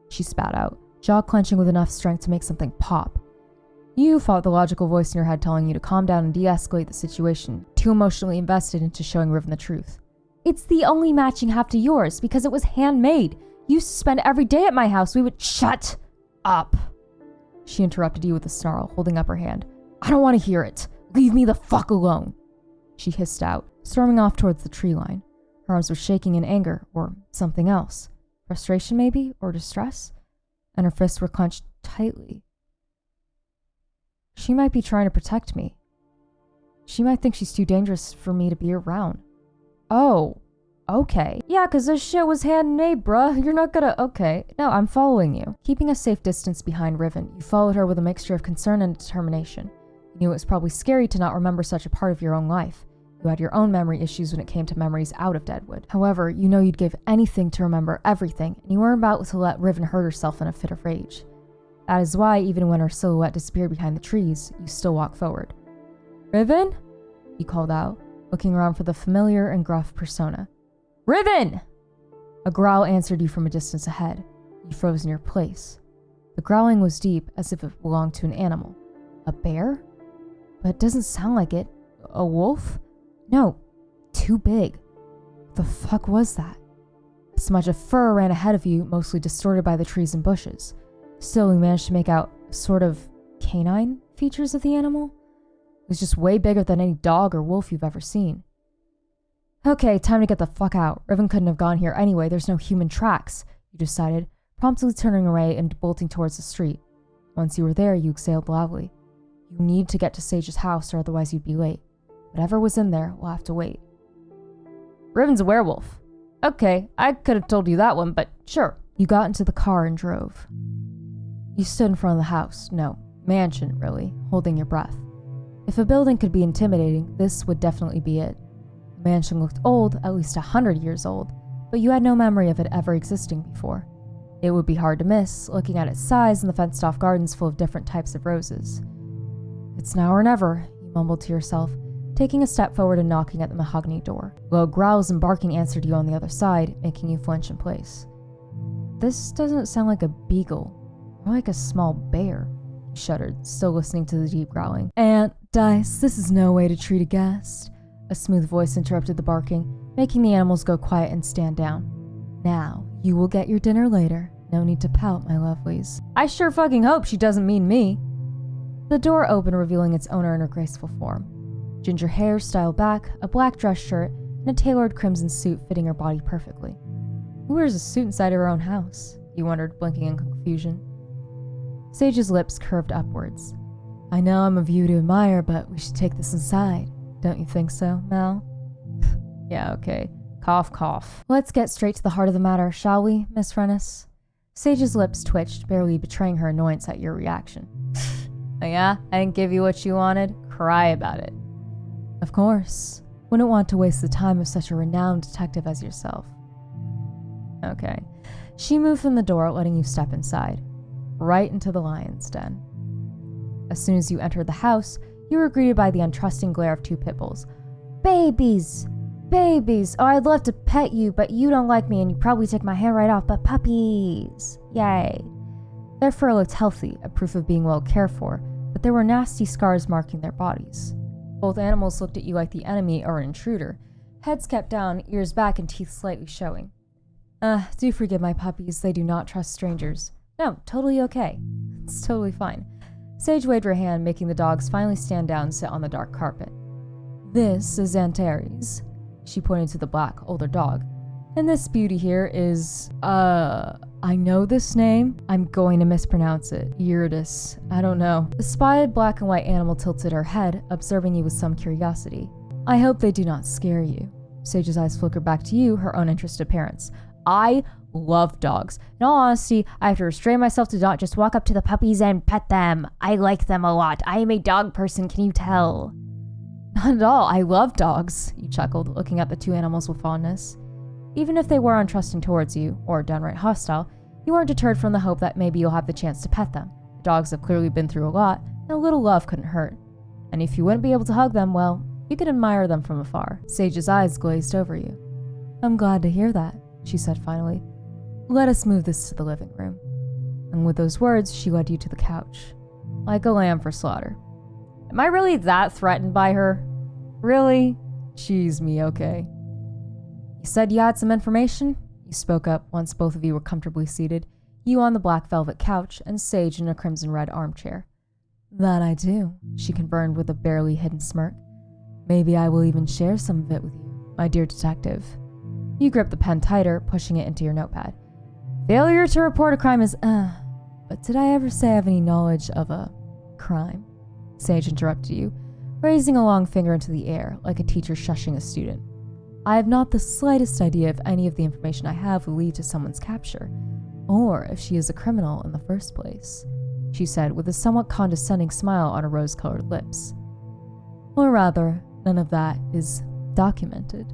She spat out, jaw clenching with enough strength to make something pop. You fought the logical voice in your head telling you to calm down and de-escalate the situation, too emotionally invested into showing Riven the truth. It's the only matching half to yours, because it was handmade. You used to spend every day at my house. We would— Shut up! She interrupted you with a snarl, holding up her hand. I don't want to hear it. Leave me the fuck alone, she hissed out, storming off towards the tree line. Her arms were shaking in anger, or something else. Frustration, maybe, or distress? And her fists were clenched tightly. She might be trying to protect me. She might think she's too dangerous for me to be around. Oh, okay. Yeah, 'cause this shit was handmade, bruh. You're not gonna— Okay. No, I'm following you. Keeping a safe distance behind Riven, you followed her with a mixture of concern and determination. You knew it was probably scary to not remember such a part of your own life. You had your own memory issues when it came to memories out of Deadwood. However, you know you'd give anything to remember everything, and you weren't about to let Riven hurt herself in a fit of rage. That is why, even when her silhouette disappeared behind the trees, you still walked forward. Riven? You called out, looking around for the familiar and gruff persona. Riven! A growl answered you from a distance ahead. You froze in your place. The growling was deep, as if it belonged to an animal. A bear? But it doesn't sound like it. A wolf? No, too big. What the fuck was that? A smudge of fur ran ahead of you, mostly distorted by the trees and bushes. Still, you managed to make out sort of canine features of the animal. It was just way bigger than any dog or wolf you've ever seen. Okay, time to get the fuck out. Riven couldn't have gone here anyway. There's no human tracks, you decided, promptly turning away and bolting towards the street. Once you were there, you exhaled loudly. You need to get to Sage's house or otherwise you'd be late. Whatever was in there will have to wait. Riven's a werewolf. Okay, I could have told you that one, but sure. You got into the car and drove. You stood in front of the house, no, mansion really, holding your breath. If a building could be intimidating, this would definitely be it. The mansion looked old, at least 100 years old, but you had no memory of it ever existing before. It would be hard to miss, looking at its size and the fenced-off gardens full of different types of roses. It's now or never, you mumbled to yourself, taking a step forward and knocking at the mahogany door. Low growls and barking answered you on the other side, making you flinch in place. This doesn't sound like a beagle, more like a small bear, he shuddered, still listening to the deep growling. Aunt Dice, this is no way to treat a guest. A smooth voice interrupted the barking, making the animals go quiet and stand down. Now, you will get your dinner later. No need to pout, my lovelies. I sure fucking hope she doesn't mean me. The door opened, revealing its owner in her graceful form. Ginger hair styled back, a black dress shirt, and a tailored crimson suit fitting her body perfectly. Who wears a suit inside her own house? You wondered, blinking in confusion. Sage's lips curved upwards. I know I'm a view to admire, but we should take this inside. Don't you think so, Mal? Yeah, okay. Cough, cough. Let's get straight to the heart of the matter, shall we, Miss Frennis? Sage's lips twitched, barely betraying her annoyance at your reaction. Oh yeah? I didn't give you what you wanted? Cry about it. Of course. Wouldn't want to waste the time of such a renowned detective as yourself. Okay. She moved from the door, letting you step inside. Right into the lion's den. As soon as you entered the house, you were greeted by the untrusting glare of two pit bulls. Babies! Babies! Oh, I'd love to pet you, but you don't like me and you probably take my hair right off, but puppies! Yay! Their fur looked healthy, a proof of being well cared for, but there were nasty scars marking their bodies. Both animals looked at you like the enemy or an intruder, heads kept down, ears back, and teeth slightly showing. Do forgive my puppies, they do not trust strangers. No, totally okay. It's totally fine. Sage waved her hand, making the dogs finally stand down and sit on the dark carpet. This is Aunt Aries. She pointed to the black, older dog. And this beauty here is, I know this name. I'm going to mispronounce it. Eurydice. I don't know. The spotted black and white animal tilted her head, observing you with some curiosity. I hope they do not scare you. Sage's eyes flickered back to you, her own interested parents. I love dogs. In all honesty, I have to restrain myself to not just walk up to the puppies and pet them. I like them a lot. I am a dog person, can you tell? Not at all. I love dogs, you chuckled, looking at the two animals with fondness. Even if they were untrusting towards you, or downright hostile, you weren't deterred from the hope that maybe you'll have the chance to pet them. The dogs have clearly been through a lot, and a little love couldn't hurt. And if you wouldn't be able to hug them, well, you could admire them from afar. Sage's eyes glazed over you. I'm glad to hear that, she said finally. Let us move this to the living room. And with those words, she led you to the couch. Like a lamb for slaughter. Am I really that threatened by her? Really? Jeez me, okay. You said you had some information? You spoke up once both of you were comfortably seated, you on the black velvet couch and Sage in a crimson-red armchair. That I do, she confirmed with a barely hidden smirk. Maybe I will even share some of it with you, my dear detective. You gripped the pen tighter, pushing it into your notepad. Failure to report a crime is, but did I ever say I have any knowledge of a crime? Sage interrupted you, raising a long finger into the air, like a teacher shushing a student. I have not the slightest idea if any of the information I have will lead to someone's capture, or if she is a criminal in the first place, she said with a somewhat condescending smile on her rose-colored lips. Or rather, none of that is documented.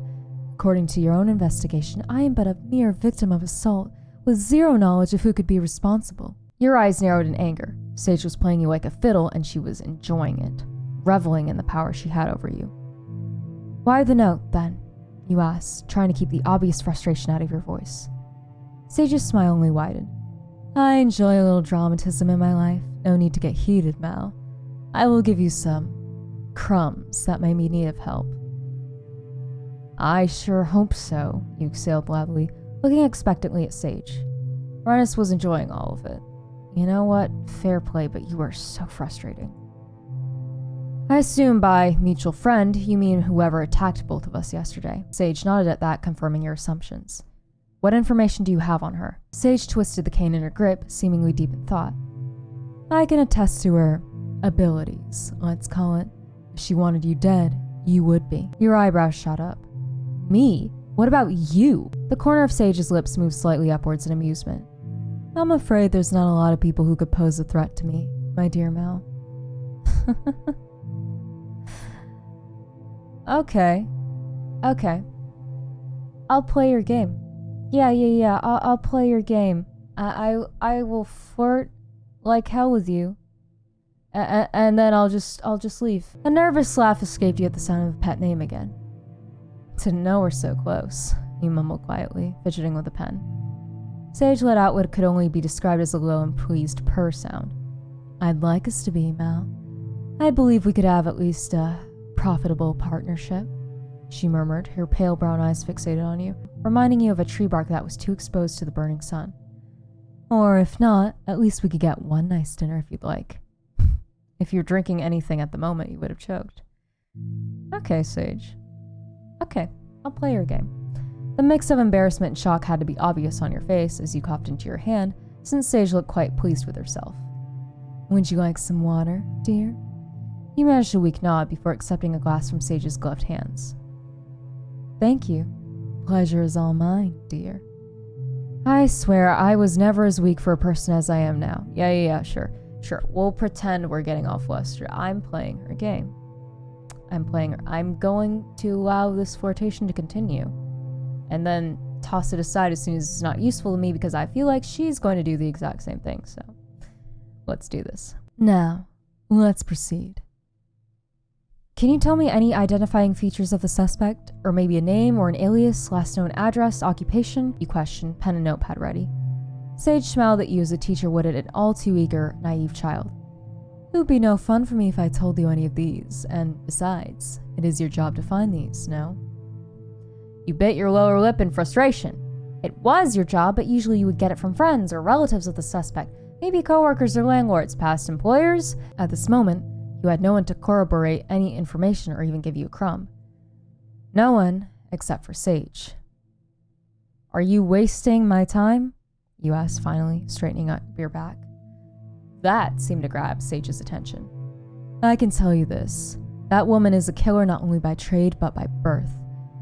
According to your own investigation, I am but a mere victim of assault, with zero knowledge of who could be responsible. Your eyes narrowed in anger. Sage was playing you like a fiddle, and she was enjoying it, reveling in the power she had over you. Why the note, then? You asked, trying to keep the obvious frustration out of your voice. Sage's smile only widened. I enjoy a little dramatism in my life. No need to get heated, Mal. I will give you some crumbs that may be in need of help. I sure hope so, you exhaled loudly, looking expectantly at Sage. Rennis was enjoying all of it. You know what? Fair play, but you are so frustrating. I assume by mutual friend, you mean whoever attacked both of us yesterday. Sage nodded at that, confirming your assumptions. What information do you have on her? Sage twisted the cane in her grip, seemingly deep in thought. I can attest to her abilities, let's call it. If she wanted you dead, you would be. Your eyebrows shot up. Me? What about you? The corner of Sage's lips moved slightly upwards in amusement. I'm afraid there's not a lot of people who could pose a threat to me, my dear Mal. Okay. I'll play your game. Yeah. I'll play your game. I will flirt like hell with you. And then I'll just leave. A nervous laugh escaped you at the sound of the pet name again. Didn't know we're so close, you mumbled quietly, fidgeting with the pen. Sage let out what could only be described as a low and pleased purr sound. I'd like us to be, Mal. I believe we could have at least a profitable partnership, she murmured, her pale brown eyes fixated on you, reminding you of a tree bark that was too exposed to the burning sun. Or if not, at least we could get one nice dinner if you'd like. If you're drinking anything at the moment, you would have choked. Okay, Sage. Okay, I'll play your game. The mix of embarrassment and shock had to be obvious on your face as you coughed into your hand, since Sage looked quite pleased with herself. Would you like some water, dear? You managed a weak nod before accepting a glass from Sage's gloved hands. Thank you. Pleasure is all mine, dear. I swear I was never as weak for a person as I am now. Yeah, sure. We'll pretend we're getting all flustered. I'm playing her game. I'm going to allow this flirtation to continue. And then toss it aside as soon as it's not useful to me because I feel like she's going to do the exact same thing. So let's do this. Now, let's proceed. Can you tell me any identifying features of the suspect? Or maybe a name or an alias, last known address, occupation? You questioned, pen and notepad ready. Sage smiled at you as a teacher would at an all too eager, naive child. It would be no fun for me if I told you any of these, and besides, it is your job to find these, no? You bit your lower lip in frustration. It was your job, but usually you would get it from friends or relatives of the suspect, maybe coworkers or landlords, past employers. At this moment, you had no one to corroborate any information or even give you a crumb. No one, except for Sage. Are you wasting my time? You asked finally, straightening up your back. That seemed to grab Sage's attention. I can tell you this. That woman is a killer not only by trade, but by birth.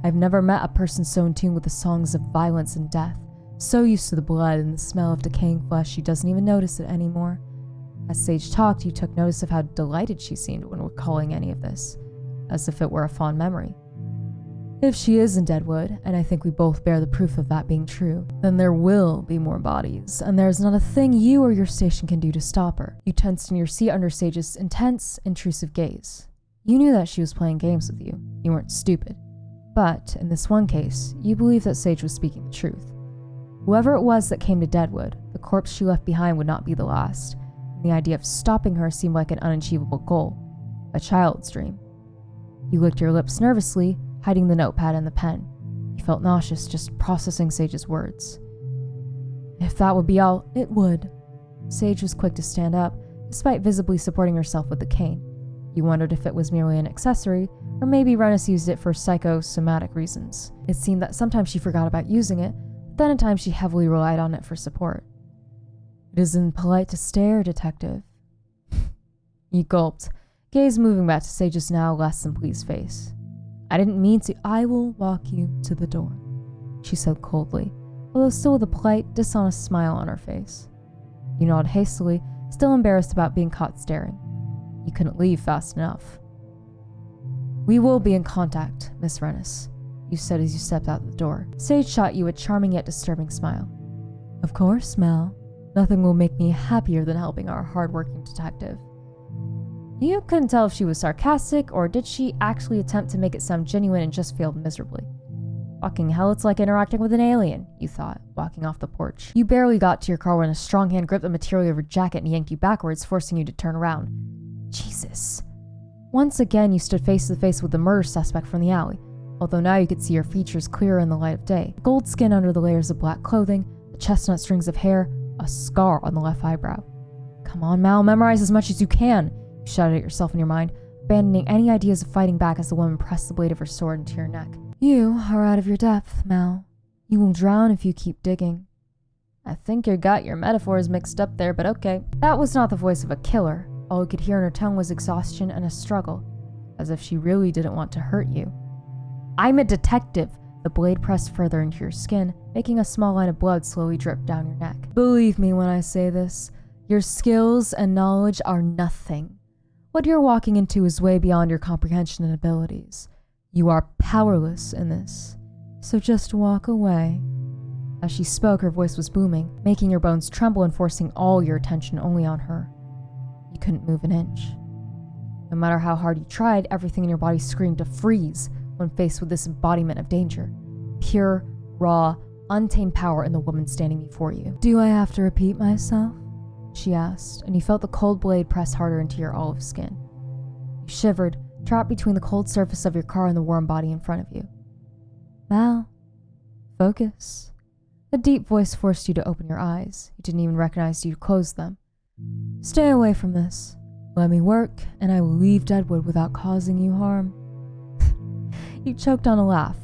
I've never met a person so in tune with the songs of violence and death, so used to the blood and the smell of decaying flesh she doesn't even notice it anymore. As Sage talked, you took notice of how delighted she seemed when recalling any of this, as if it were a fond memory. If she is in Deadwood, and I think we both bear the proof of that being true, then there will be more bodies, and there is not a thing you or your station can do to stop her. You tensed in your seat under Sage's intense, intrusive gaze. You knew that she was playing games with you. You weren't stupid. But, in this one case, you believed that Sage was speaking the truth. Whoever it was that came to Deadwood, the corpse she left behind would not be the last, and the idea of stopping her seemed like an unachievable goal, a child's dream. You licked your lips nervously, hiding the notepad and the pen. You felt nauseous just processing Sage's words. If that would be all, it would. Sage was quick to stand up, despite visibly supporting herself with the cane. You wondered if it was merely an accessory, or maybe Rennis used it for psychosomatic reasons. It seemed that sometimes she forgot about using it, but then at times she heavily relied on it for support. It isn't polite to stare, Detective. You gulped, gaze moving back to Sage's now less than pleased face. I didn't mean to. I will walk you to the door, she said coldly, although still with a polite, dishonest smile on her face. You nodded hastily, still embarrassed about being caught staring. You couldn't leave fast enough. We will be in contact, Miss Rennis, you said as you stepped out the door. Sage shot you a charming yet disturbing smile. Of course, Mel. Nothing will make me happier than helping our hard-working detective. You couldn't tell if she was sarcastic, or did she actually attempt to make it sound genuine and just failed miserably. Fucking hell, it's like interacting with an alien, you thought, walking off the porch. You barely got to your car when a strong hand gripped the material of your jacket and yanked you backwards, forcing you to turn around. Jesus. Once again, you stood face to face with the murder suspect from the alley, although now you could see her features clearer in the light of day. Gold skin under the layers of black clothing, the chestnut strings of hair, a scar on the left eyebrow. Come on, Mal, memorize as much as you can, you shouted at yourself in your mind, abandoning any ideas of fighting back as the woman pressed the blade of her sword into your neck. You are out of your depth, Mal. You will drown if you keep digging. I think you got your metaphors mixed up there, but okay. That was not the voice of a killer. All you could hear in her tone was exhaustion and a struggle, as if she really didn't want to hurt you. I'm a detective. The blade pressed further into your skin, making a small line of blood slowly drip down your neck. Believe me when I say this, your skills and knowledge are nothing. What you're walking into is way beyond your comprehension and abilities. You are powerless in this, so just walk away. As she spoke, her voice was booming, making your bones tremble and forcing all your attention only on her. You couldn't move an inch. No matter how hard you tried, everything in your body screamed to freeze when faced with this embodiment of danger. Pure, raw, untamed power in the woman standing before you. Do I have to repeat myself? She asked, and you felt the cold blade press harder into your olive skin. You shivered, trapped between the cold surface of your car and the warm body in front of you. Mal, focus. The deep voice forced you to open your eyes. You didn't even recognize you closed them. Stay away from this. Let me work, and I will leave Deadwood without causing you harm. You choked on a laugh.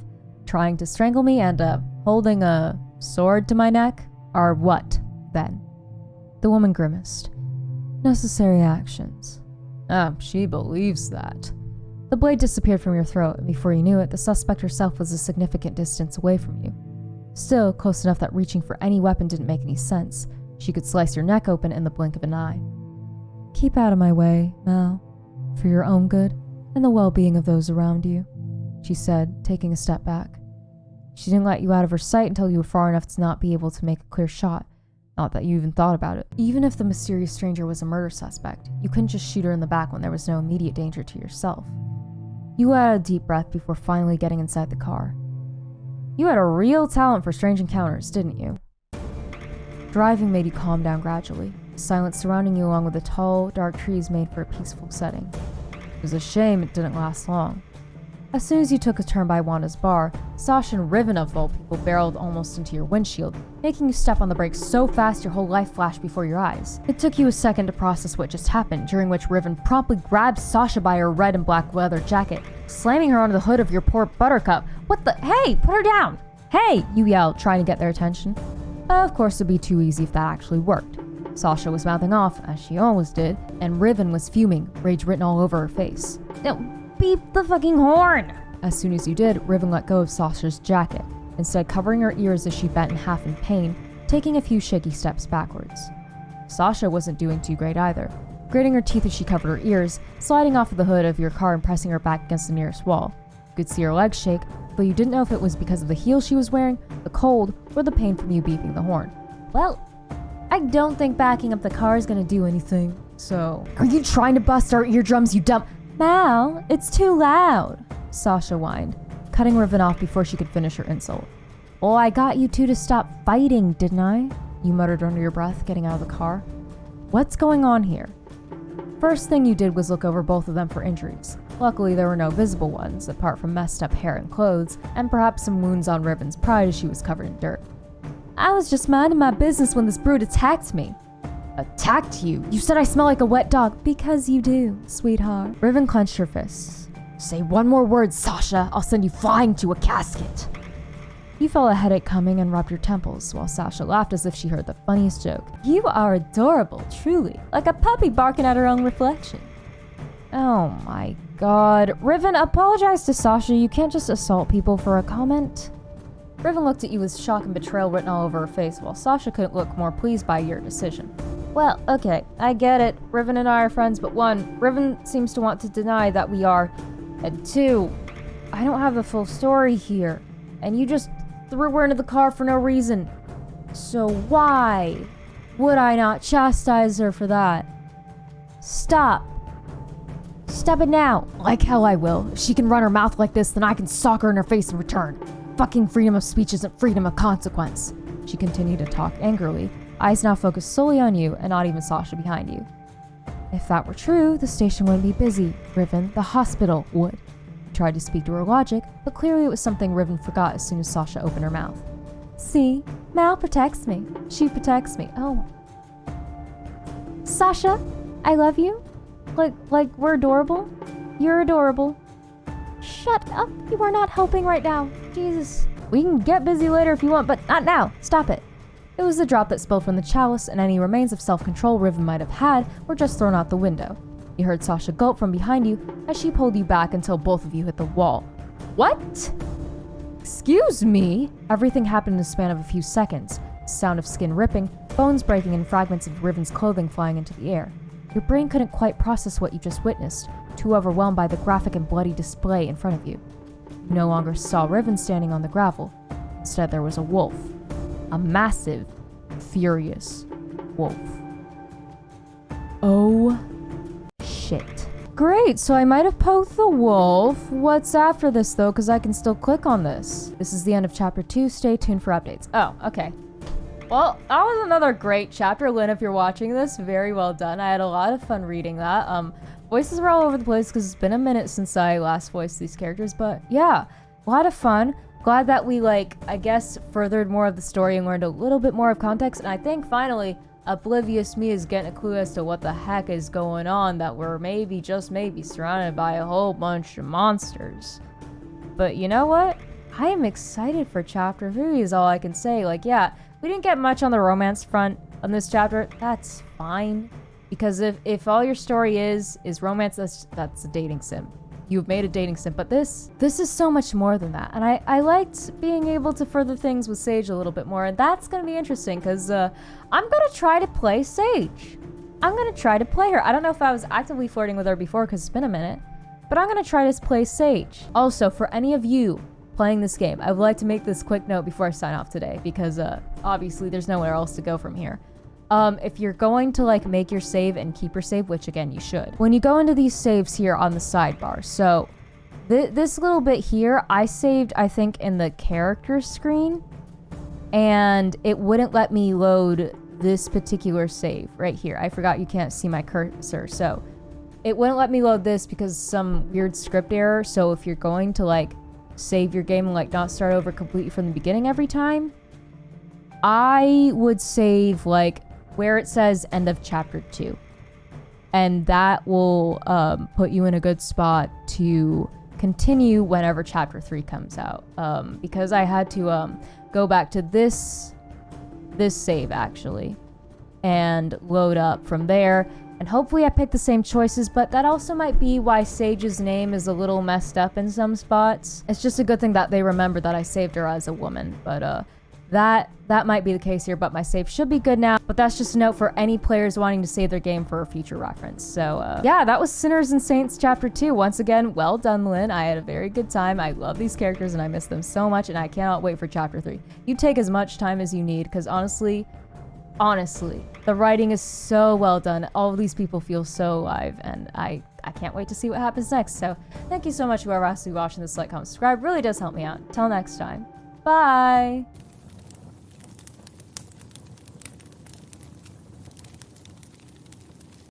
Trying to strangle me and, holding a sword to my neck? Are what, then? The woman grimaced. Necessary actions. She believes that. The blade disappeared from your throat, and before you knew it, the suspect herself was a significant distance away from you. Still, close enough that reaching for any weapon didn't make any sense. She could slice your neck open in the blink of an eye. Keep out of my way, Mal, for your own good and the well-being of those around you, she said, taking a step back. She didn't let you out of her sight until you were far enough to not be able to make a clear shot. Not that you even thought about it. Even if the mysterious stranger was a murder suspect, you couldn't just shoot her in the back when there was no immediate danger to yourself. You let out a deep breath before finally getting inside the car. You had a real talent for strange encounters, didn't you? Driving made you calm down gradually, silence surrounding you along with the tall, dark trees made for a peaceful setting. It was a shame it didn't last long. As soon as you took a turn by Wanda's bar, Sasha and Riven of all people barreled almost into your windshield, making you step on the brakes so fast your whole life flashed before your eyes. It took you a second to process what just happened, during which Riven promptly grabbed Sasha by her red and black leather jacket, slamming her onto the hood of your poor Buttercup. What the? Hey, put her down! Hey, you yelled, trying to get their attention. Of course, it'd be too easy if that actually worked. Sasha was mouthing off, as she always did, and Riven was fuming, rage written all over her face. Beep the fucking horn! As soon as you did, Riven let go of Sasha's jacket, instead covering her ears as she bent in half in pain, taking a few shaky steps backwards. Sasha wasn't doing too great either, gritting her teeth as she covered her ears, sliding off of the hood of your car and pressing her back against the nearest wall. You could see her legs shake, but you didn't know if it was because of the heels she was wearing, the cold, or the pain from you beeping the horn. Well, I don't think backing up the car is gonna do anything, so... Are you trying to bust our eardrums, you dumb... Mal, it's too loud, Sasha whined, cutting Riven off before she could finish her insult. Well, I got you two to stop fighting, didn't I? You muttered under your breath, getting out of the car. What's going on here? First thing you did was look over both of them for injuries. Luckily, there were no visible ones, apart from messed up hair and clothes, and perhaps some wounds on Riven's pride as she was covered in dirt. I was just minding my business when this brute attacked me. Attacked you? You said I smell like a wet dog. Because you do, sweetheart. Riven clenched her fists. Say one more word, Sasha. I'll send you flying to a casket. You felt a headache coming and rubbed your temples, while Sasha laughed as if she heard the funniest joke. You are adorable, truly. Like a puppy barking at her own reflection. Oh my god. Riven, apologize to Sasha. You can't just assault people for a comment. Riven looked at you with shock and betrayal written all over her face, while Sasha couldn't look more pleased by your decision. Well, okay, I get it. Riven and I are friends, but one, Riven seems to want to deny that we are, and two, I don't have the full story here, and you just threw her into the car for no reason. So why would I not chastise her for that? Stop. Stop it now. Like hell I will. If she can run her mouth like this, then I can sock her in her face in return. Fucking freedom of speech isn't freedom of consequence. She continued to talk angrily, eyes now focused solely on you and not even Sasha behind you. If that were true, the station wouldn't be busy, Riven. The hospital would. You tried to speak to her logic, but clearly it was something Riven forgot as soon as Sasha opened her mouth. See? Mal protects me. She protects me. Oh. Sasha, I love you. Like we're adorable. You're adorable. Shut up. You are not helping right now. Jesus. We can get busy later if you want, but not now. Stop it. It was the drop that spilled from the chalice, and any remains of self-control Riven might have had were just thrown out the window. You heard Sasha gulp from behind you as she pulled you back until both of you hit the wall. What? Excuse me? Everything happened in the span of a few seconds. Sound of skin ripping, bones breaking, and fragments of Riven's clothing flying into the air. Your brain couldn't quite process what you just witnessed, too overwhelmed by the graphic and bloody display in front of you. You no longer saw Riven standing on the gravel. Instead, there was a wolf. A massive, furious wolf. Oh shit. Great, so I might have poked the wolf. What's after this, though? Because I can still click on this. This is the end of chapter 2. Stay tuned for updates. Oh, okay. Well, that was another great chapter, Lynn, if you're watching this. Very well done. I had a lot of fun reading that. Voices were all over the place because it's been a minute since I last voiced these characters. But yeah, a lot of fun. Glad that we, like, I guess, furthered more of the story and learned a little bit more of context. And I think, finally, oblivious me is getting a clue as to what the heck is going on, that we're maybe, just maybe, surrounded by a whole bunch of monsters. But you know what? I am excited for chapter 3 is all I can say. Like, yeah, we didn't get much on the romance front on this chapter. That's fine. Because if all your story is romance, that's a dating sim. You've made a dating sim, but this is so much more than that. And I liked being able to further things with Sage a little bit more, and that's gonna be interesting because I'm gonna try to play Sage. I'm gonna try to play her. I don't know if I was actively flirting with her before because it's been a minute, but I'm gonna try to play Sage. Also, for any of you playing this game, I would like to make this quick note before I sign off today because obviously there's nowhere else to go from here. If you're going to like make your save and keep your save, which again you should, when you go into these saves here on the sidebar, so this little bit here, I saved I think in the character screen, and it wouldn't let me load this particular save right here. I forgot you can't see my cursor, so it wouldn't let me load this because some weird script error. So if you're going to like save your game and like not start over completely from the beginning every time, I would save like where it says end of chapter 2, and that will put you in a good spot to continue whenever chapter 3 comes out, because I had to go back to this save actually and load up from there, and hopefully I picked the same choices, but that also might be why Sage's name is a little messed up in some spots. It's just a good thing that they remember that I saved her as a woman, but that might be the case here, but my save should be good now. But that's just a note for any players wanting to save their game for a future reference. So yeah, that was Sinners and Saints chapter 2. Once again, well done, Lynn. I had a very good time. I love these characters and I miss them so much, and I cannot wait for chapter 3. You take as much time as you need, because honestly, the writing is so well done. All of these people feel so alive, and I can't wait to see what happens next. So thank you so much, whoever has to be watching this. Like, comment, subscribe. Really does help me out. Till next time. Bye.